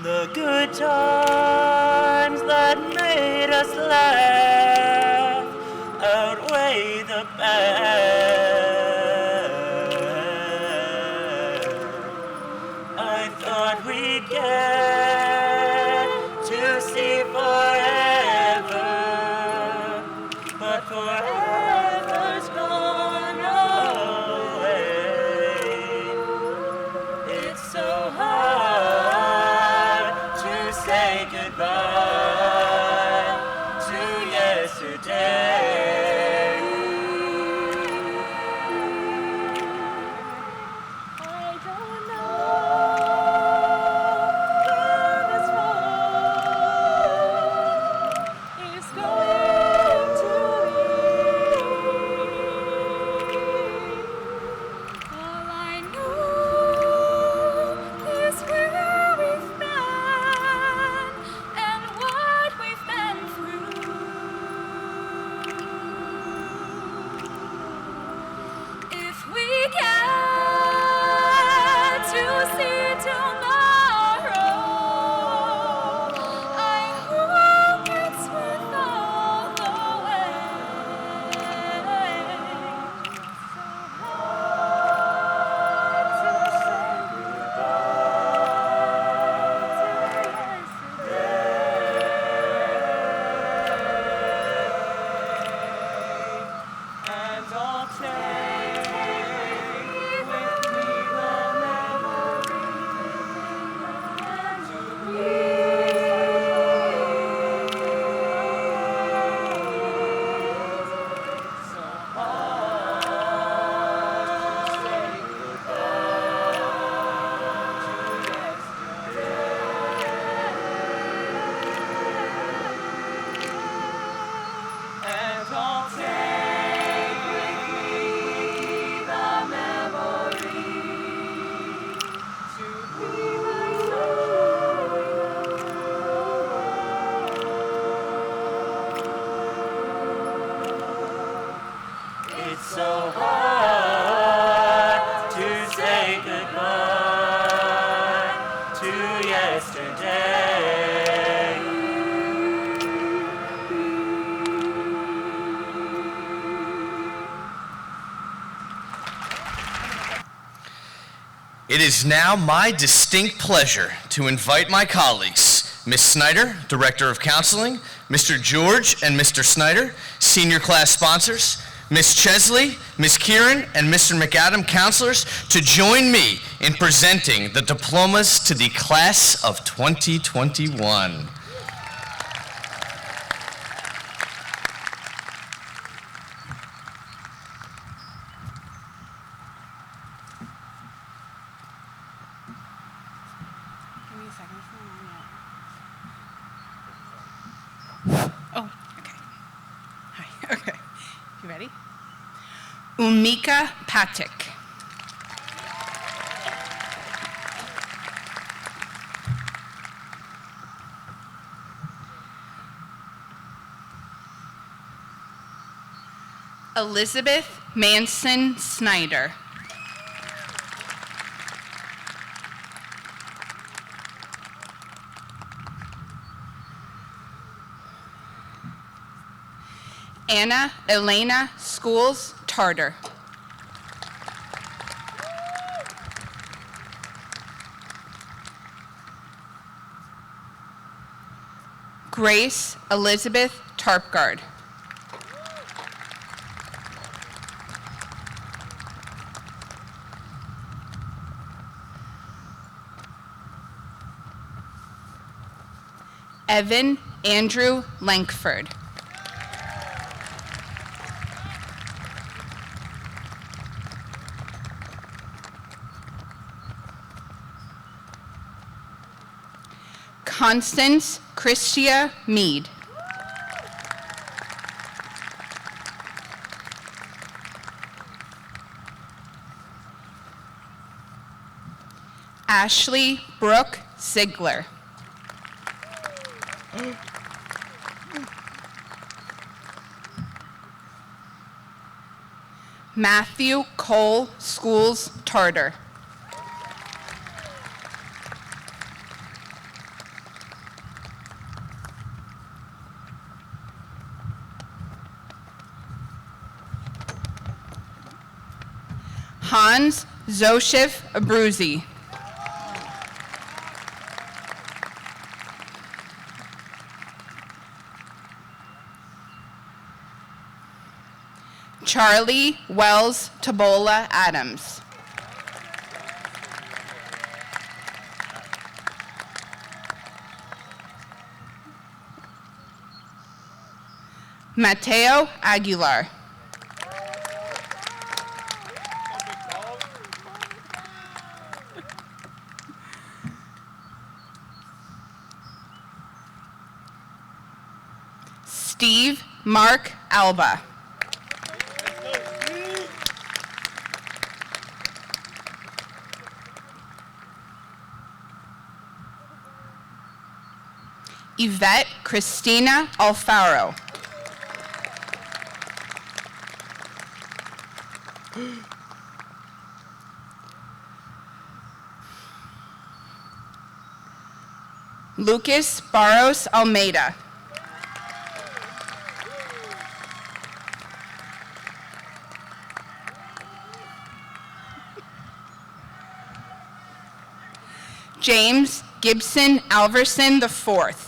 The good times that made us laugh outweigh the bad. I thought we'd get to see forever, but forever's gone away. It's so hard to say goodbye to yesterday. It is now my distinct pleasure to invite my colleagues, Ms. Snyder, Director of Counseling, Mr. George and Mr. Snyder, senior class sponsors, Ms. Chesley, Ms. Kieran, and Mr. McAdam, counselors, to join me in presenting the diplomas to the class of 2021. Oh, okay. Hi, okay. You ready? Umika Patik. Elizabeth Manson Snyder. Anna Elena Schools Tartar. Grace Elizabeth Tarpgard. Evan Andrew Lankford. Constance Christia Mead. Ashley Brooke Ziegler. Matthew Cole Schools Tartar. Hans Zoshif Abruzzi. Charlie Wells Tabola Adams. Mateo Aguilar. Steve Mark Alba. Yvette Christina Alfaro. Lucas Barros Almeida. James Gibson Alverson IV.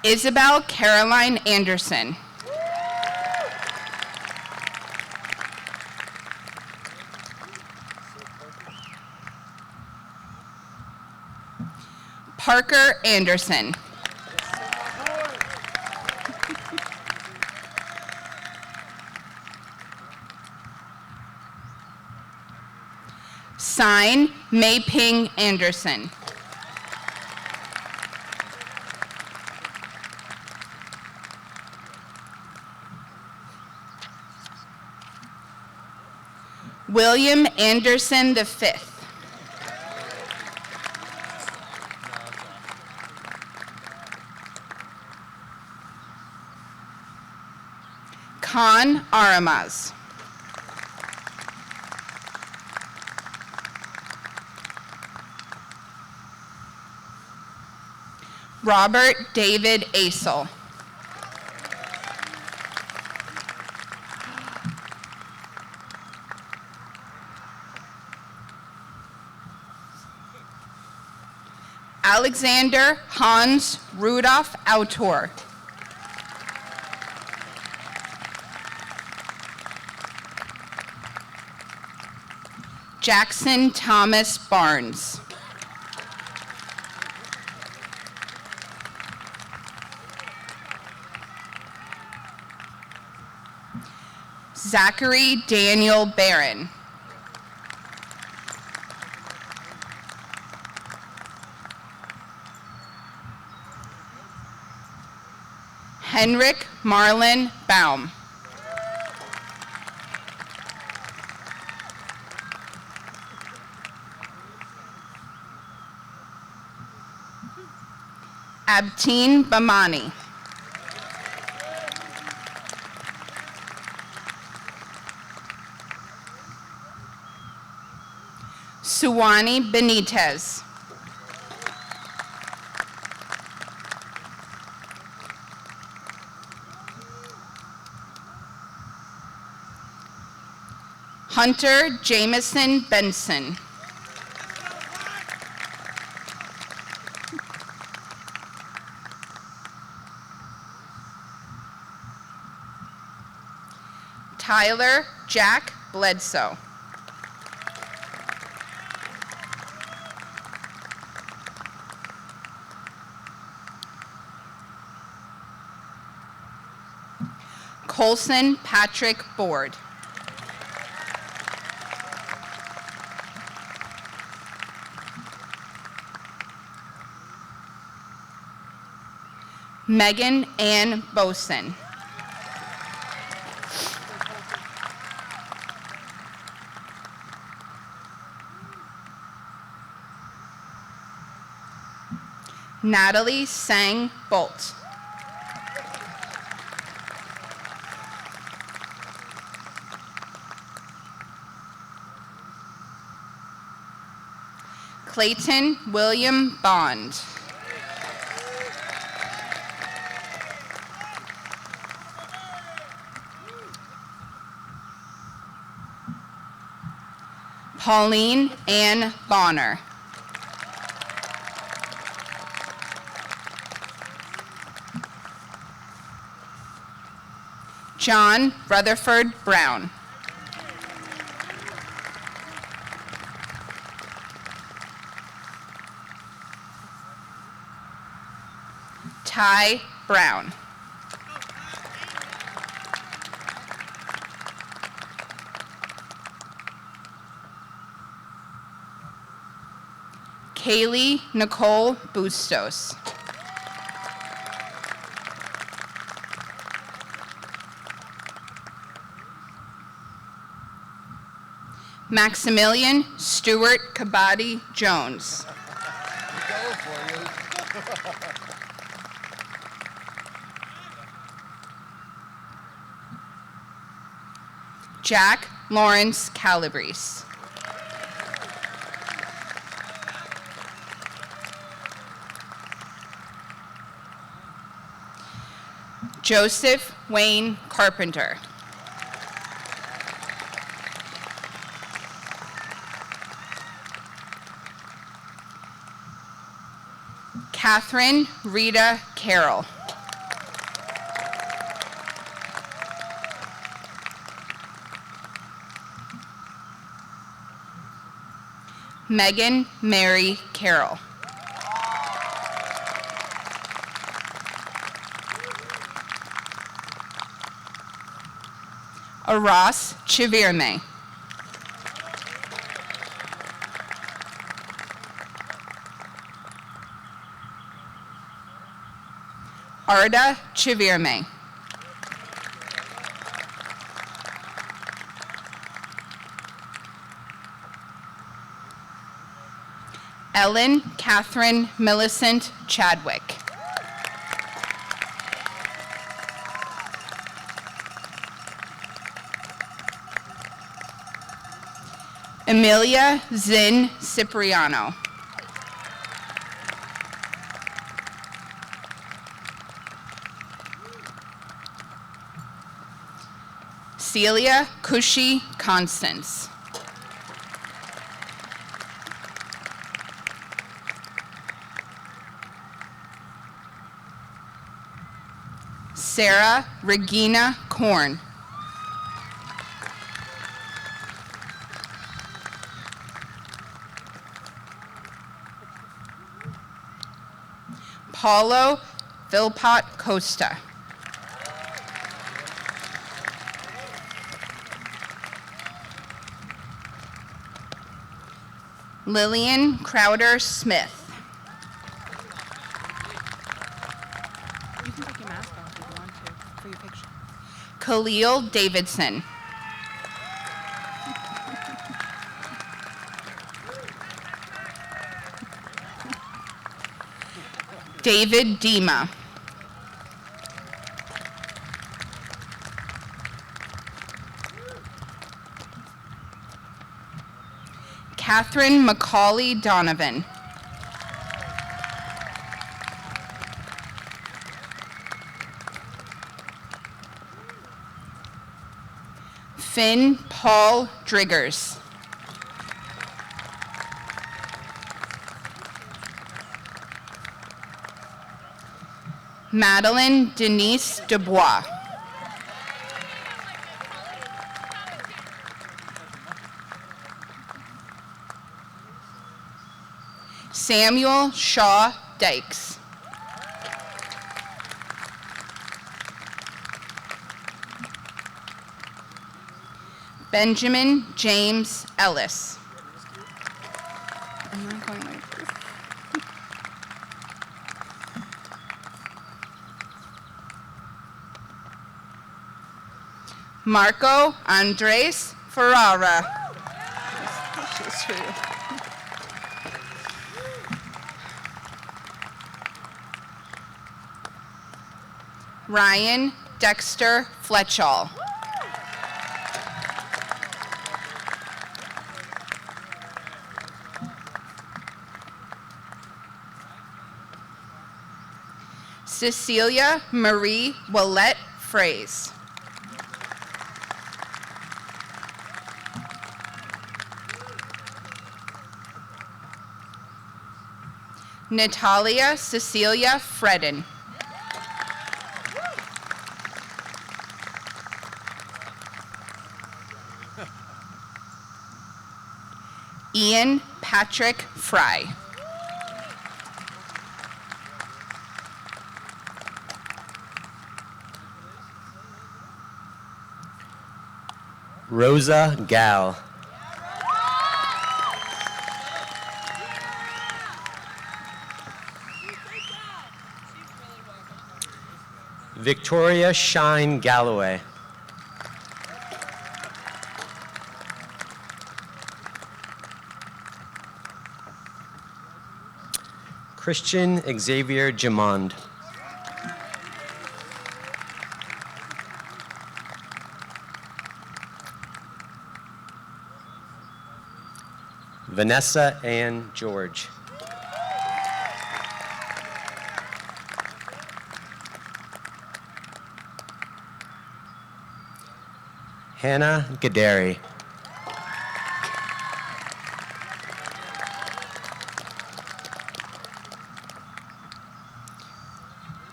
Isabel Caroline Anderson. Parker Anderson. Sign Mei Ping Anderson. William Anderson V. Khan Aramaz. Robert David Asel. Alexander Hans Rudolph Autor. Jackson Thomas Barnes. Zachary Daniel Barron. Henrik Marlin Baum. Abteen Bamani. Suwani Benitez. Hunter Jameson Benson. Tyler Jack Bledsoe. Colson Patrick Board. Megan Ann Boson. Natalie Sang Bolt. Clayton William Bond. Pauline Ann Bonner. John Rutherford Brown. Ty Brown. Kaylee Nicole Bustos. Maximilian Stewart Kabadi Jones. Jack Lawrence Calabrese. Joseph Wayne Carpenter. Catherine Rita Carroll. Megan Mary Carroll. Aras Chivirme. Arda Chivirme. Ellen Catherine Millicent Chadwick. Emilia Zinn Cipriano. Celia Cushy Constance. Sarah Regina Korn. Paulo Philpott Costa. Lillian Crowder Smith. You can take your mask off if you want to for your picture. Khalil Davidson. David Dima. Catherine Macaulay Donovan. Finn Paul Driggers. Madeline Denise Dubois. Samuel Shaw Dykes. Benjamin James Ellis. I'm not going like this. Marco Andres Ferrara. Ryan Dexter Fletchall. Cecilia Marie Willette Fraze. Natalia Cecilia Fredden. Ian Patrick Fry. Rosa Gal. Victoria Shine Galloway. Christian Xavier Jamond. Vanessa Ann George. Hannah Gaderi.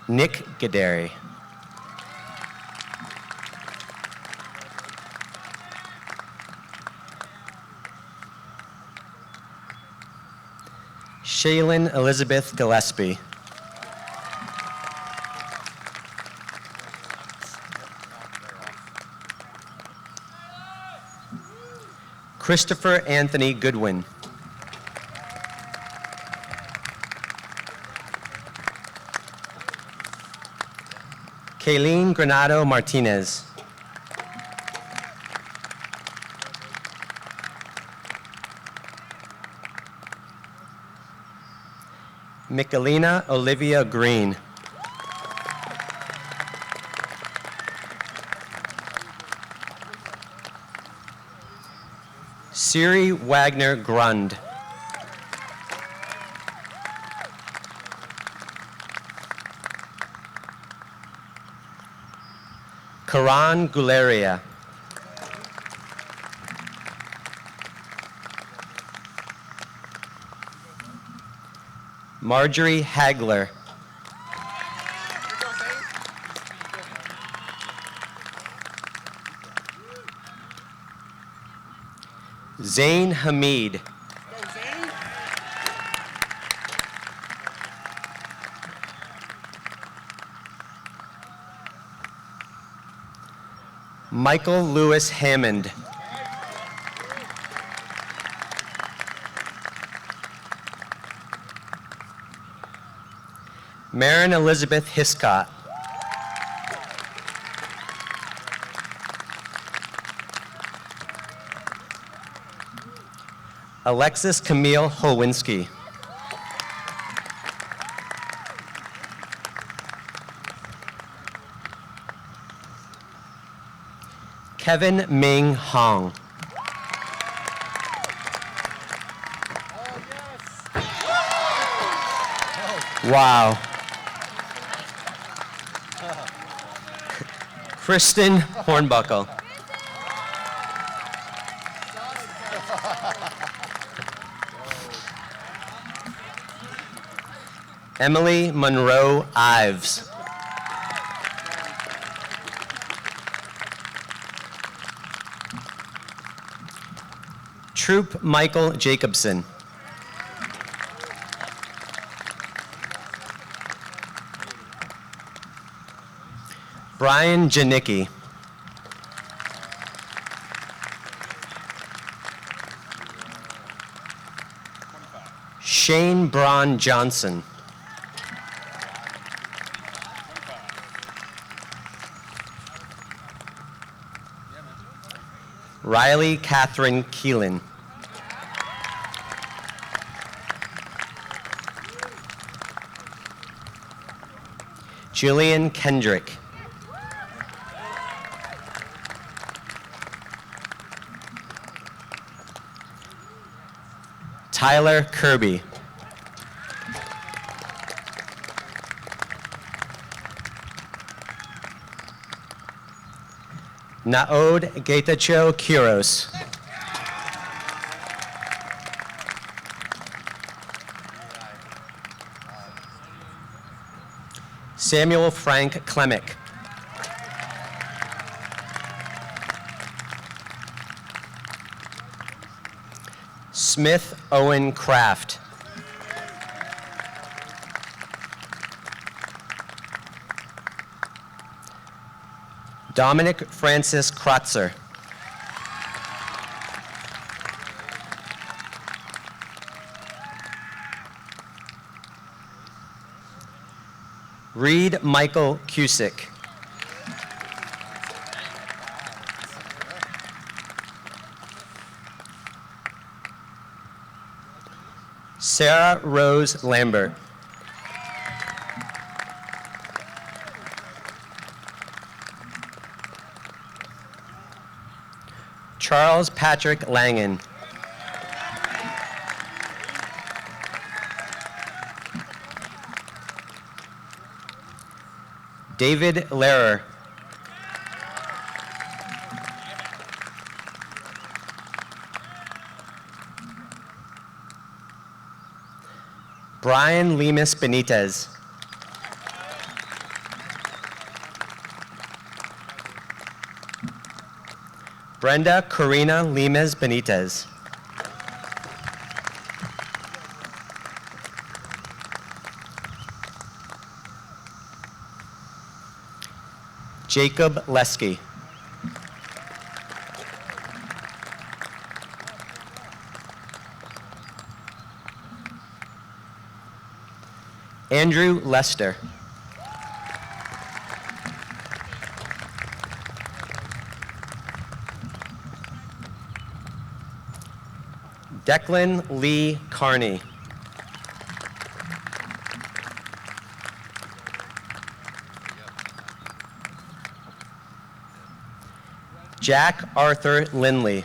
Nick Gaderi. Shaylin Elizabeth Gillespie. Christopher Anthony Goodwin. Kayleen Granado Martinez. Michelina Olivia Green. Siri Wagner Grund. Karan Guleria. Marjorie Hagler. Zain Hamid. Michael Lewis Hammond. Maren Elizabeth Hiscott. Alexis Camille Holwinski. Kevin Ming Hong. Wow. Kristen Hornbuckle. Emily Monroe Ives. Troop Michael Jacobson. Brian Janicki. Shane Braun Johnson. Riley Catherine Keelan. Jillian Kendrick. Tyler Kirby. Naod Getacho Quiros. Samuel Frank Klemick. Smith Owen Kraft. Dominic Francis Kratzer. Reed Michael Cusick. Sarah Rose Lambert. Charles Patrick Langen. David Lehrer. Brian Lemus Benitez. Brenda Corina Lemus Benitez. Jacob Lesky. Andrew Lester. Declan Lee Carney. Jack Arthur Lindley.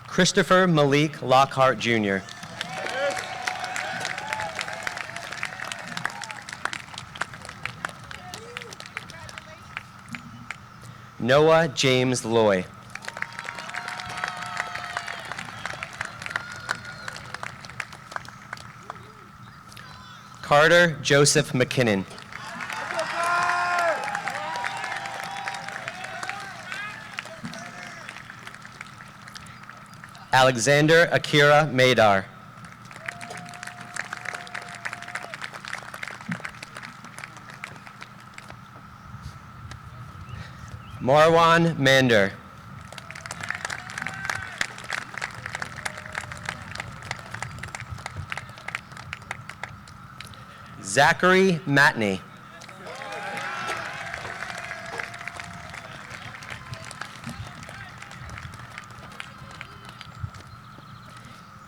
Christopher Malik Lockhart Jr. Noah James Loy. Carter Joseph McKinnon. Alexander Akira Madar. Marwan Mander. Zachary Matney.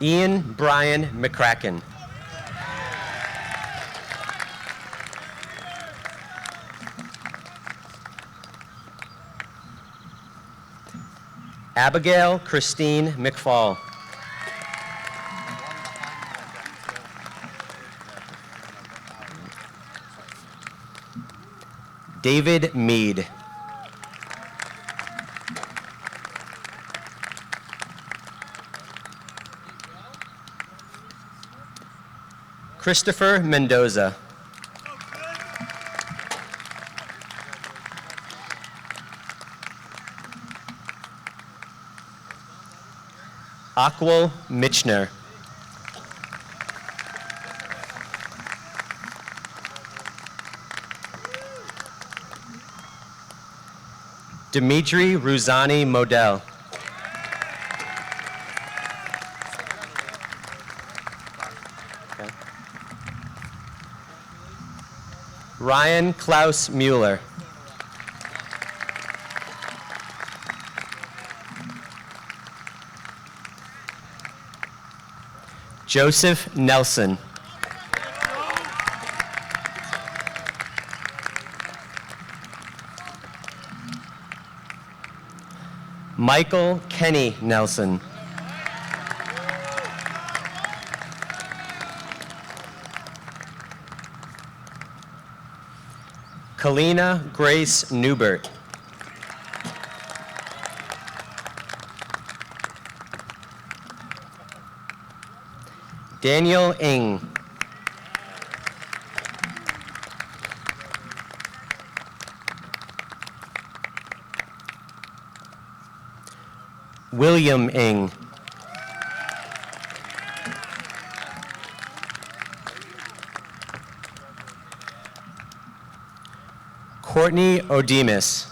Ian Brian McCracken. Abigail Christine McFall. David Mead. Christopher Mendoza. Aquil Michner. Dimitri Ruzani Model. Okay. Ryan Klaus Mueller. Joseph Nelson. Michael Kenny Nelson. Kalina Grace Newbert. Daniel Ng. William Ng. Courtney Odemus.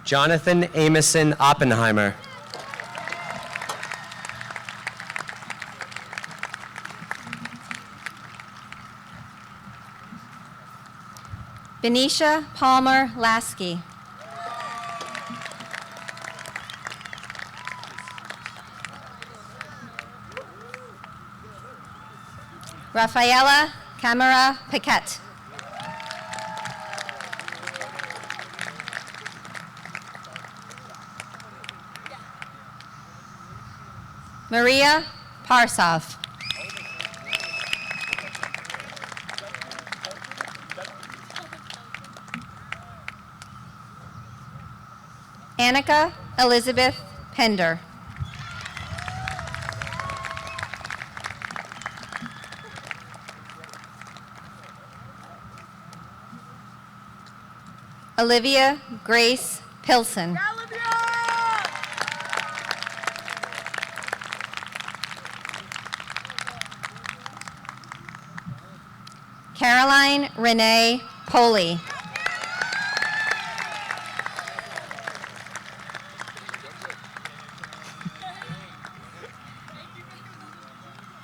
Jonathan Amison Oppenheimer. Benicia Palmer Lasky. Rafaela Camara Paquette. Maria Parsov. Annika Elizabeth Pender. Olivia Grace Pilson. Caroline Renee Poley.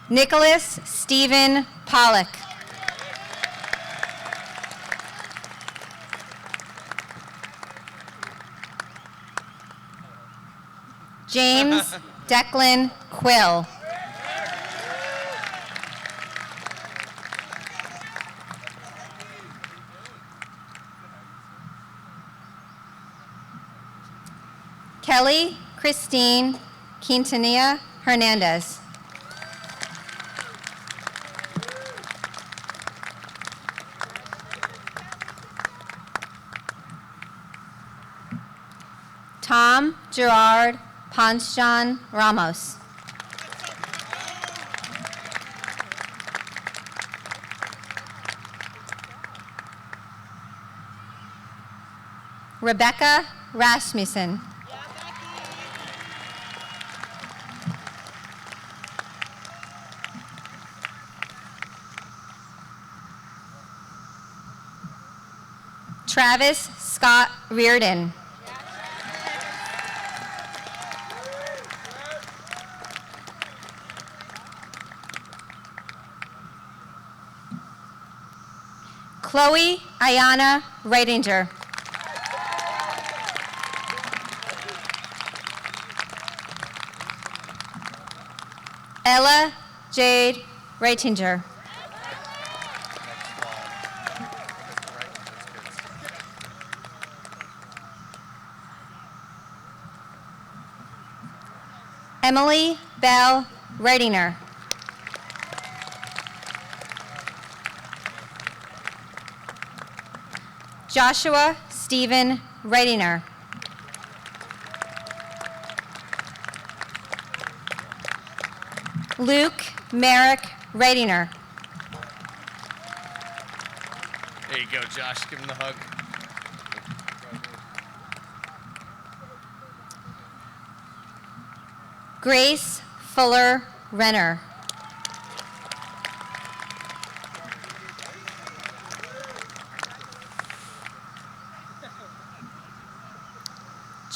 Nicholas Stephen Pollock. James Declan Quill. Kelly Christine Quintanilla Hernandez. Tom Gerard Ponchon Ramos. Rebecca Rasmussen. Travis Scott Reardon. Chloe Ayana Reitinger. Ella Jade Reitinger. Emily Bell Reitinger. Joshua Stephen Reitinger. Luke Merrick Reitinger. There you go, Josh. Give him the hug. Grace Fuller Renner.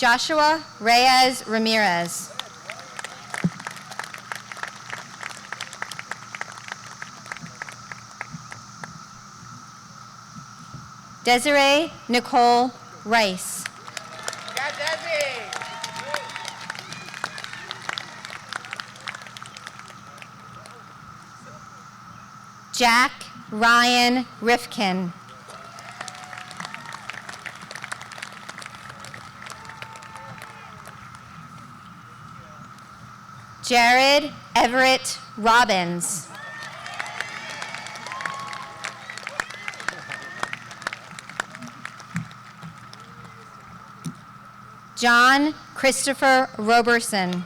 Joshua Reyes Ramirez. Desiree Nicole Rice. Jack Ryan Rifkin. Jared Everett Robbins. John Christopher Roberson.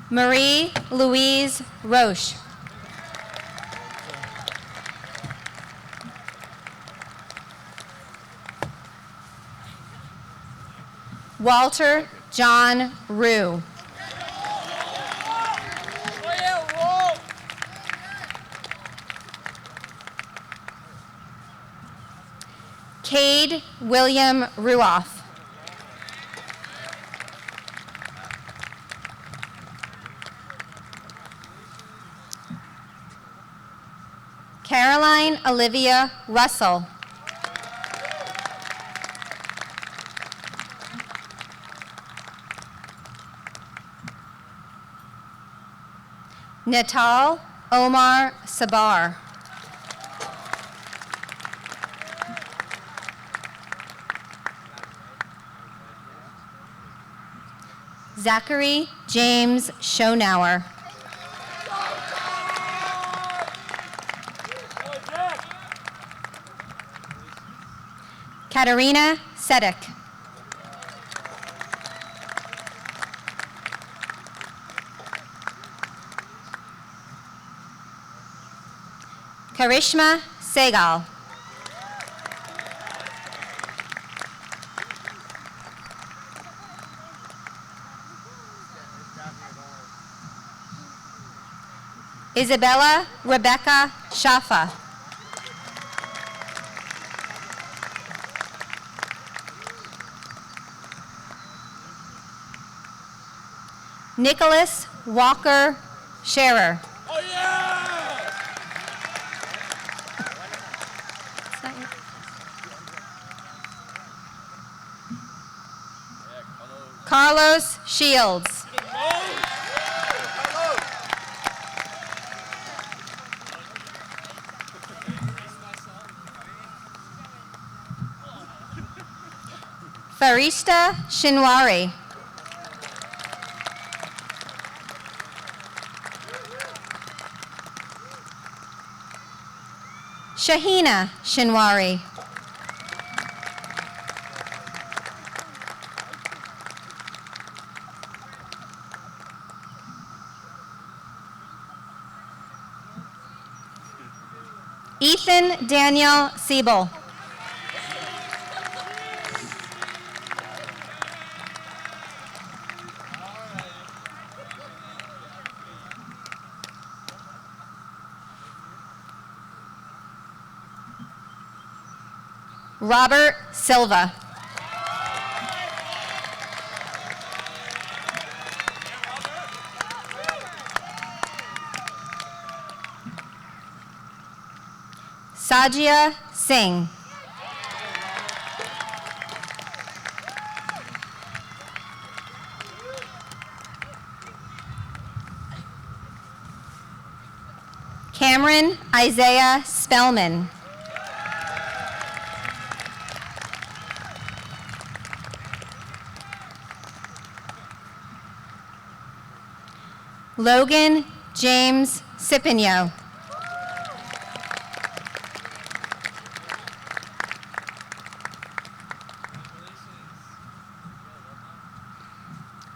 Marie Louise Roche. Walter John Rue. Cade William Ruoff. Caroline Olivia Russell. Natal Omar Sabar. Zachary James Schonauer. Katarina Sedek. Karishma Segal. Isabella Rebecca Shaffa. Nicholas Walker Scherer. Carlos Shields. Farishta Shinwari. Shahina Shinwari. Ethan Daniel Siebel. Robert Silva. Sajia Singh. Cameron Isaiah Spellman. Logan James Cipino.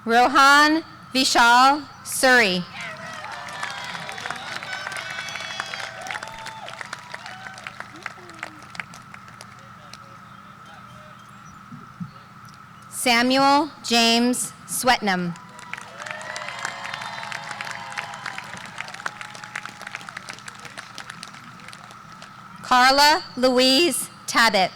Rohan Vishal Suri. Samuel James Swetnam. Carla Louise Tabbitt.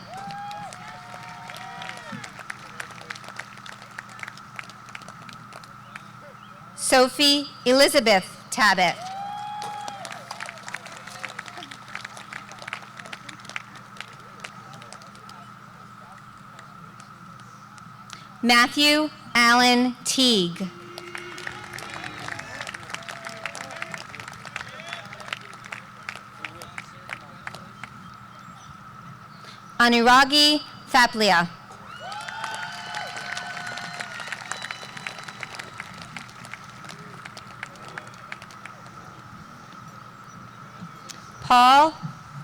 Sophie Elizabeth Tabbitt. Matthew Allen Teague. Anuragi Thaplia. Paul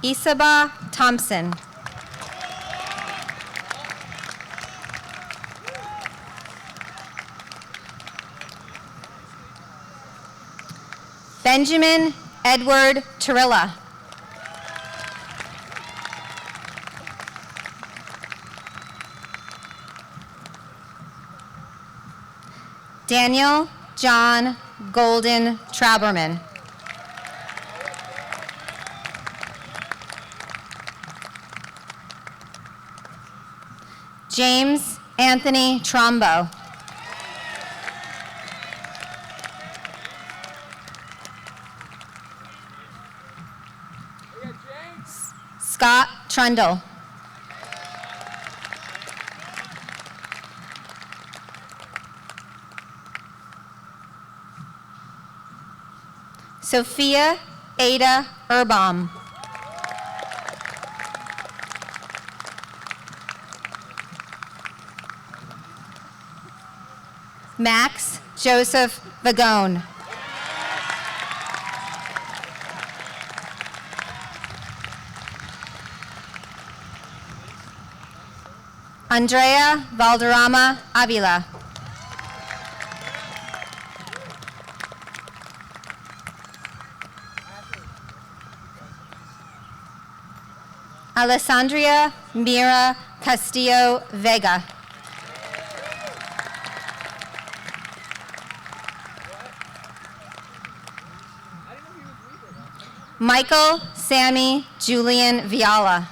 Isaba Thompson. Benjamin Edward Turilla. Daniel John Golden Trauberman. James Anthony Trombo. Scott Trundle. Sophia Ada Urbaum. Max Joseph Vagone. Andrea Valderrama Avila. Alessandria Mira Castillo Vega. Michael Sammy Julian Viala.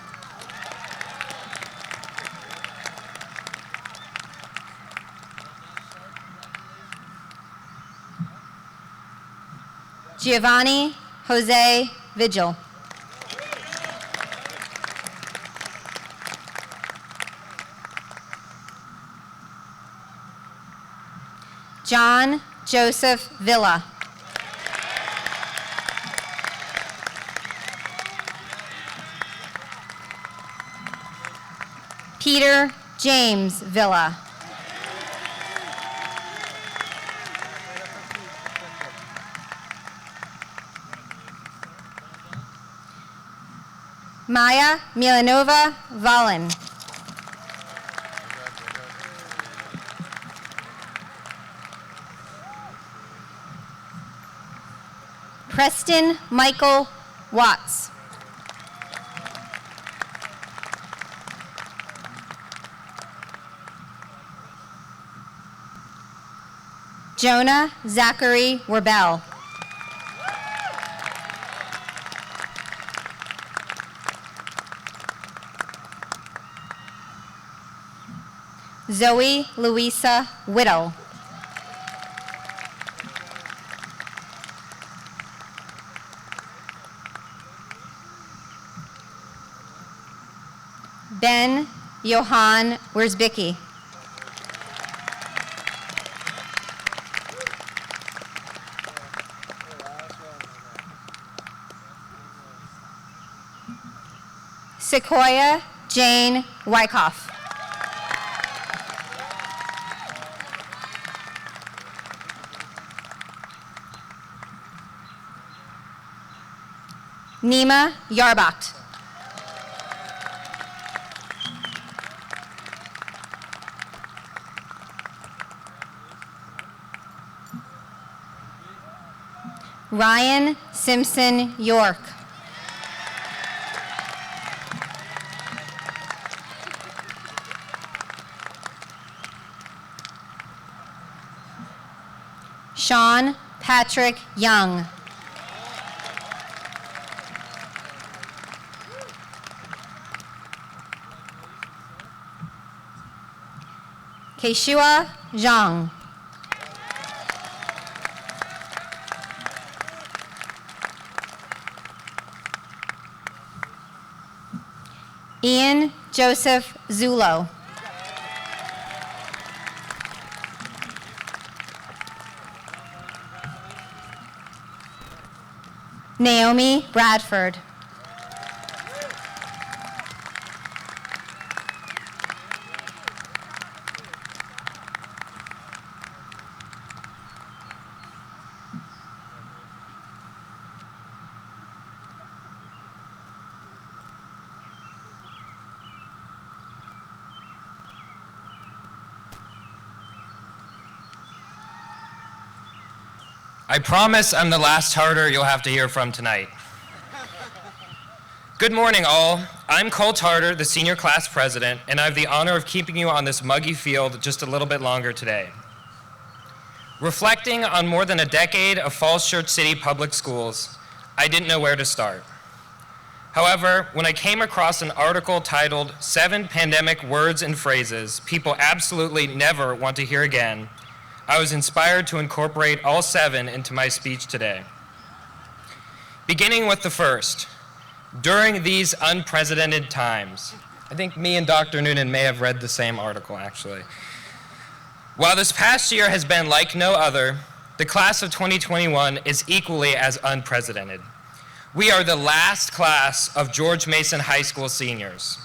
Giovanni Jose Vigil. John Joseph Villa. Peter James Villa. Maya Milanova Valin. Preston Michael Watts. Jonah Zachary Werbel. Zoe Louisa Whittle. Ben Johan Wierzbicki. Sequoia Jane Wyckoff. Nima Yarbacht. Ryan Simpson York. Sean Patrick Young. Keishua Zhang. Ian Joseph Zulo. Naomi Bradford. I promise I'm the last Tartar you'll have to hear from tonight. Good morning, all. I'm Cole Tartar, the senior class president, and I have the honor of keeping you on this muggy field just a little bit longer today. Reflecting on more than a decade of Falls Church City public schools, I didn't know where to start. However, when I came across an article titled 7 Pandemic Words and Phrases People Absolutely Never Want to Hear Again, I was inspired to incorporate all 7 into my speech today. Beginning with the first, during these unprecedented times. I think me and Dr. Noonan may have read the same article, actually. While this past year has been like no other, the class of 2021 is equally as unprecedented. We are the last class of George Mason High School seniors.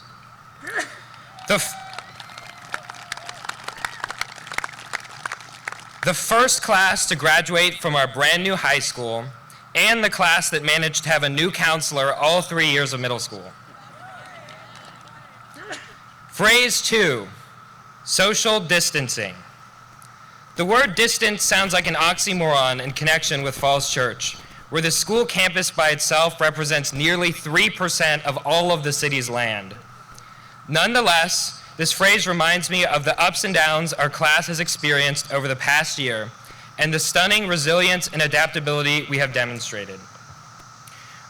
The first class to graduate from our brand new high school, and the class that managed to have a new counselor all 3 years of middle school. Phrase 2, social distancing. The word distance sounds like an oxymoron in connection with Falls Church, where the school campus by itself represents nearly 3% of all of the city's land. Nonetheless, this phrase reminds me of the ups and downs our class has experienced over the past year and the stunning resilience and adaptability we have demonstrated.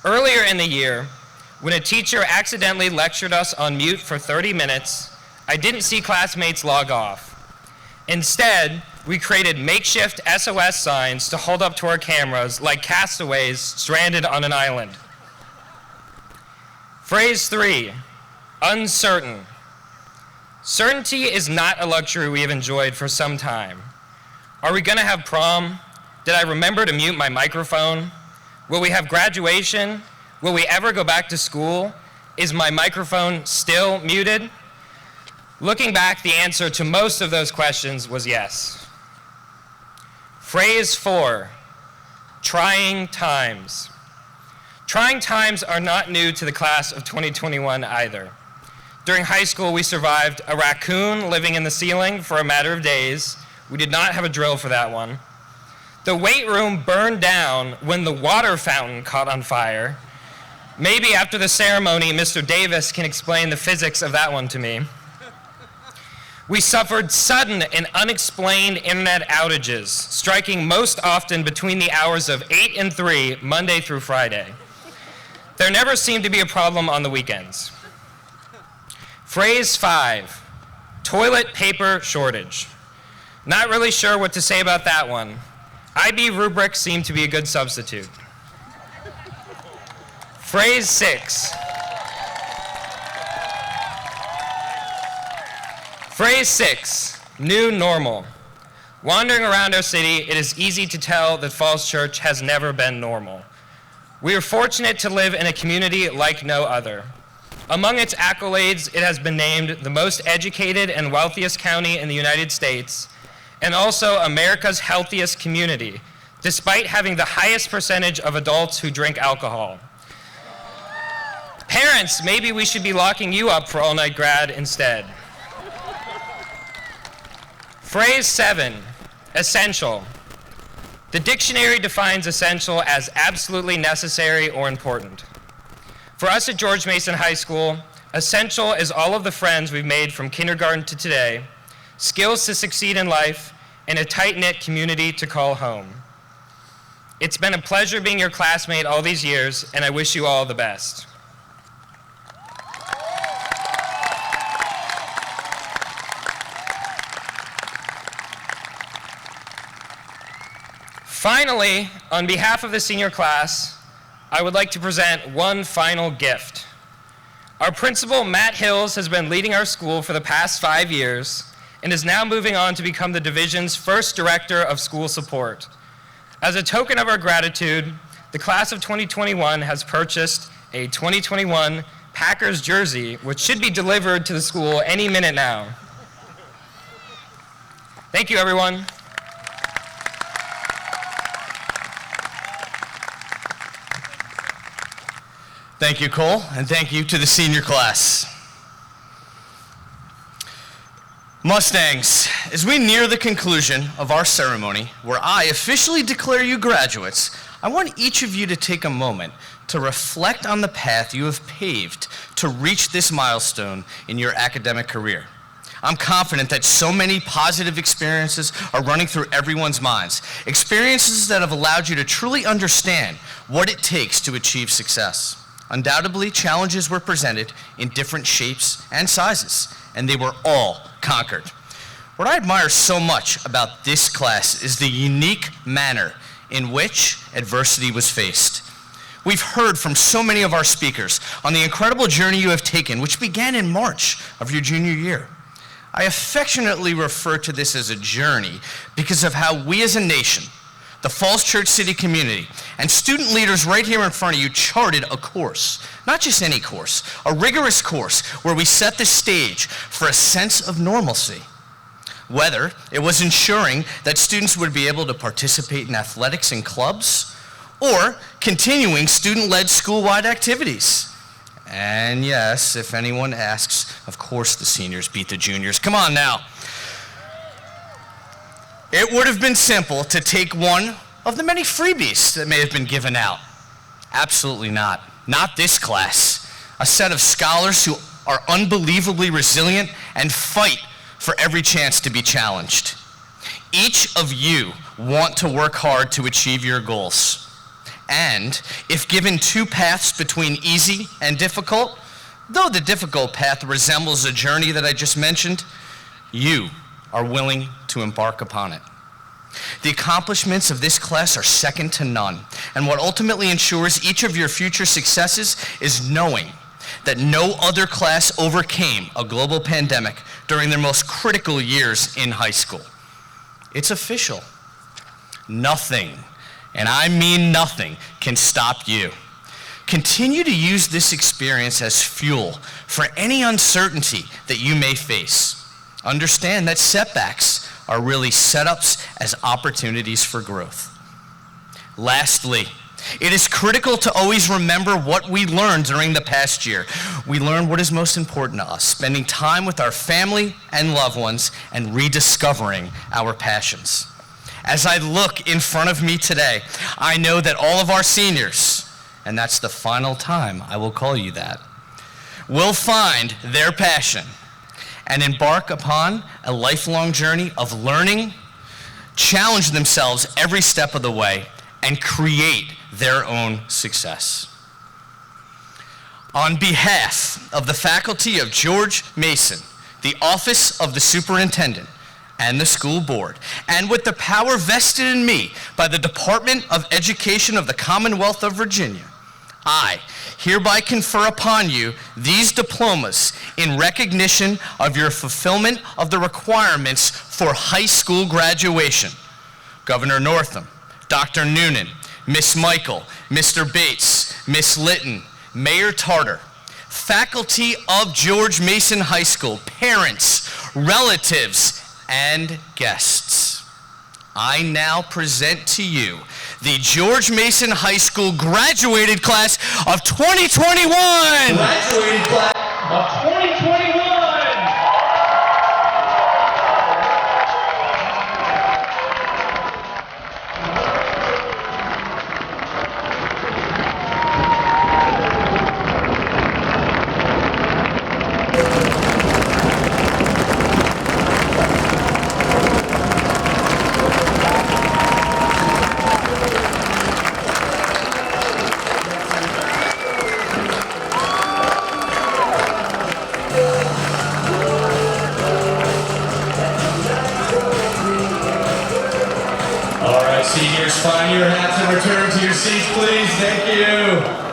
Earlier in the year, when a teacher accidentally lectured us on mute for 30 minutes, I didn't see classmates log off. Instead, we created makeshift SOS signs to hold up to our cameras like castaways stranded on an island. Phrase 3, uncertain. Certainty is not a luxury we have enjoyed for some time. Are we gonna have prom? Did I remember to mute my microphone? Will we have graduation? Will we ever go back to school? Is my microphone still muted? Looking back, the answer to most of those questions was yes. Phrase 4, trying times. Trying times are not new to the class of 2021 either. During high school, we survived a raccoon living in the ceiling for a matter of days. We did not have a drill for that one. The weight room burned down when the water fountain caught on fire. Maybe after the ceremony, Mr. Davis can explain the physics of that one to me. We suffered sudden and unexplained internet outages, striking most often between the hours of 8 and 3, Monday through Friday. There never seemed to be a problem on the weekends. Phrase 5, toilet paper shortage. Not really sure what to say about that one. IB rubrics seem to be a good substitute. Phrase 6. Phrase 6, new normal. Wandering around our city, it is easy to tell that Falls Church has never been normal. We are fortunate to live in a community like no other. Among its accolades, it has been named the most educated and wealthiest county in the United States, and also America's healthiest community, despite having the highest percentage of adults who drink alcohol. Parents, maybe we should be locking you up for all-night grad instead. Phrase 7, essential. The dictionary defines essential as absolutely necessary or important. For us at George Mason High School, essential is all of the friends we've made from kindergarten to today, skills to succeed in life, and a tight-knit community to call home. It's been a pleasure being your classmate all these years, and I wish you all the best. Finally, on behalf of the senior class, I would like to present one final gift. Our principal, Matt Hills, has been leading our school for the past 5 years and is now moving on to become the division's first director of school support. As a token of our gratitude, the class of 2021 has purchased a 2021 Packers jersey, which should be delivered to the school any minute now. Thank you, everyone. Thank you, Cole, and thank you to the senior class. Mustangs, as we near the conclusion of our ceremony, where I officially declare you graduates, I want each of you to take a moment to reflect on the path you have paved to reach this milestone in your academic career. I'm confident that so many positive experiences are running through everyone's minds, experiences that have allowed you to truly understand what it takes to achieve success. Undoubtedly, challenges were presented in different shapes and sizes, and they were all conquered. What I admire so much about this class is the unique manner in which adversity was faced. We've heard from so many of our speakers on the incredible journey you have taken, which began in March of your junior year. I affectionately refer to this as a journey because of how we as a nation, the Falls Church City community, and student leaders right here in front of you charted a course, not just any course, a rigorous course where we set the stage for a sense of normalcy. Whether it was ensuring that students would be able to participate in athletics and clubs, or continuing student-led school-wide activities. And yes, if anyone asks, of course the seniors beat the juniors. Come on now. It would have been simple to take one of the many freebies that may have been given out. Absolutely not. Not this class. A set of scholars who are unbelievably resilient and fight for every chance to be challenged. Each of you want to work hard to achieve your goals. And if given two paths between easy and difficult, though the difficult path resembles the journey that I just mentioned, you are willing to embark upon it. The accomplishments of this class are second to none, and what ultimately ensures each of your future successes is knowing that no other class overcame a global pandemic during their most critical years in high school. It's official. Nothing, and I mean nothing, can stop you. Continue to use this experience as fuel for any uncertainty that you may face. Understand that setbacks are really setups as opportunities for growth. Lastly, It is critical to always remember what we learned during the past year. We learned what is most important to us, spending time with our family and loved ones and rediscovering our passions. As I look in front of me today, I know that all of our seniors, and that's the final time I will call you that, will find their passion and embark upon a lifelong journey of learning, challenge themselves every step of the way, and create their own success. On behalf of the faculty of George Mason, the Office of the Superintendent, and the school board, and with the power vested in me by the Department of Education of the Commonwealth of Virginia, I hereby confer upon you these diplomas in recognition of your fulfillment of the requirements for high school graduation. Governor Northam, Dr. Noonan, Miss Michael, Mr. Bates, Miss Litton, Mayor Tarter, faculty of George Mason High School, parents, relatives, and guests. I now present to you the George Mason High School graduated class of 2021! Graduated class of 2021! Seniors, find your hats and return to your seats, please. Thank you.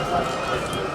Thank you.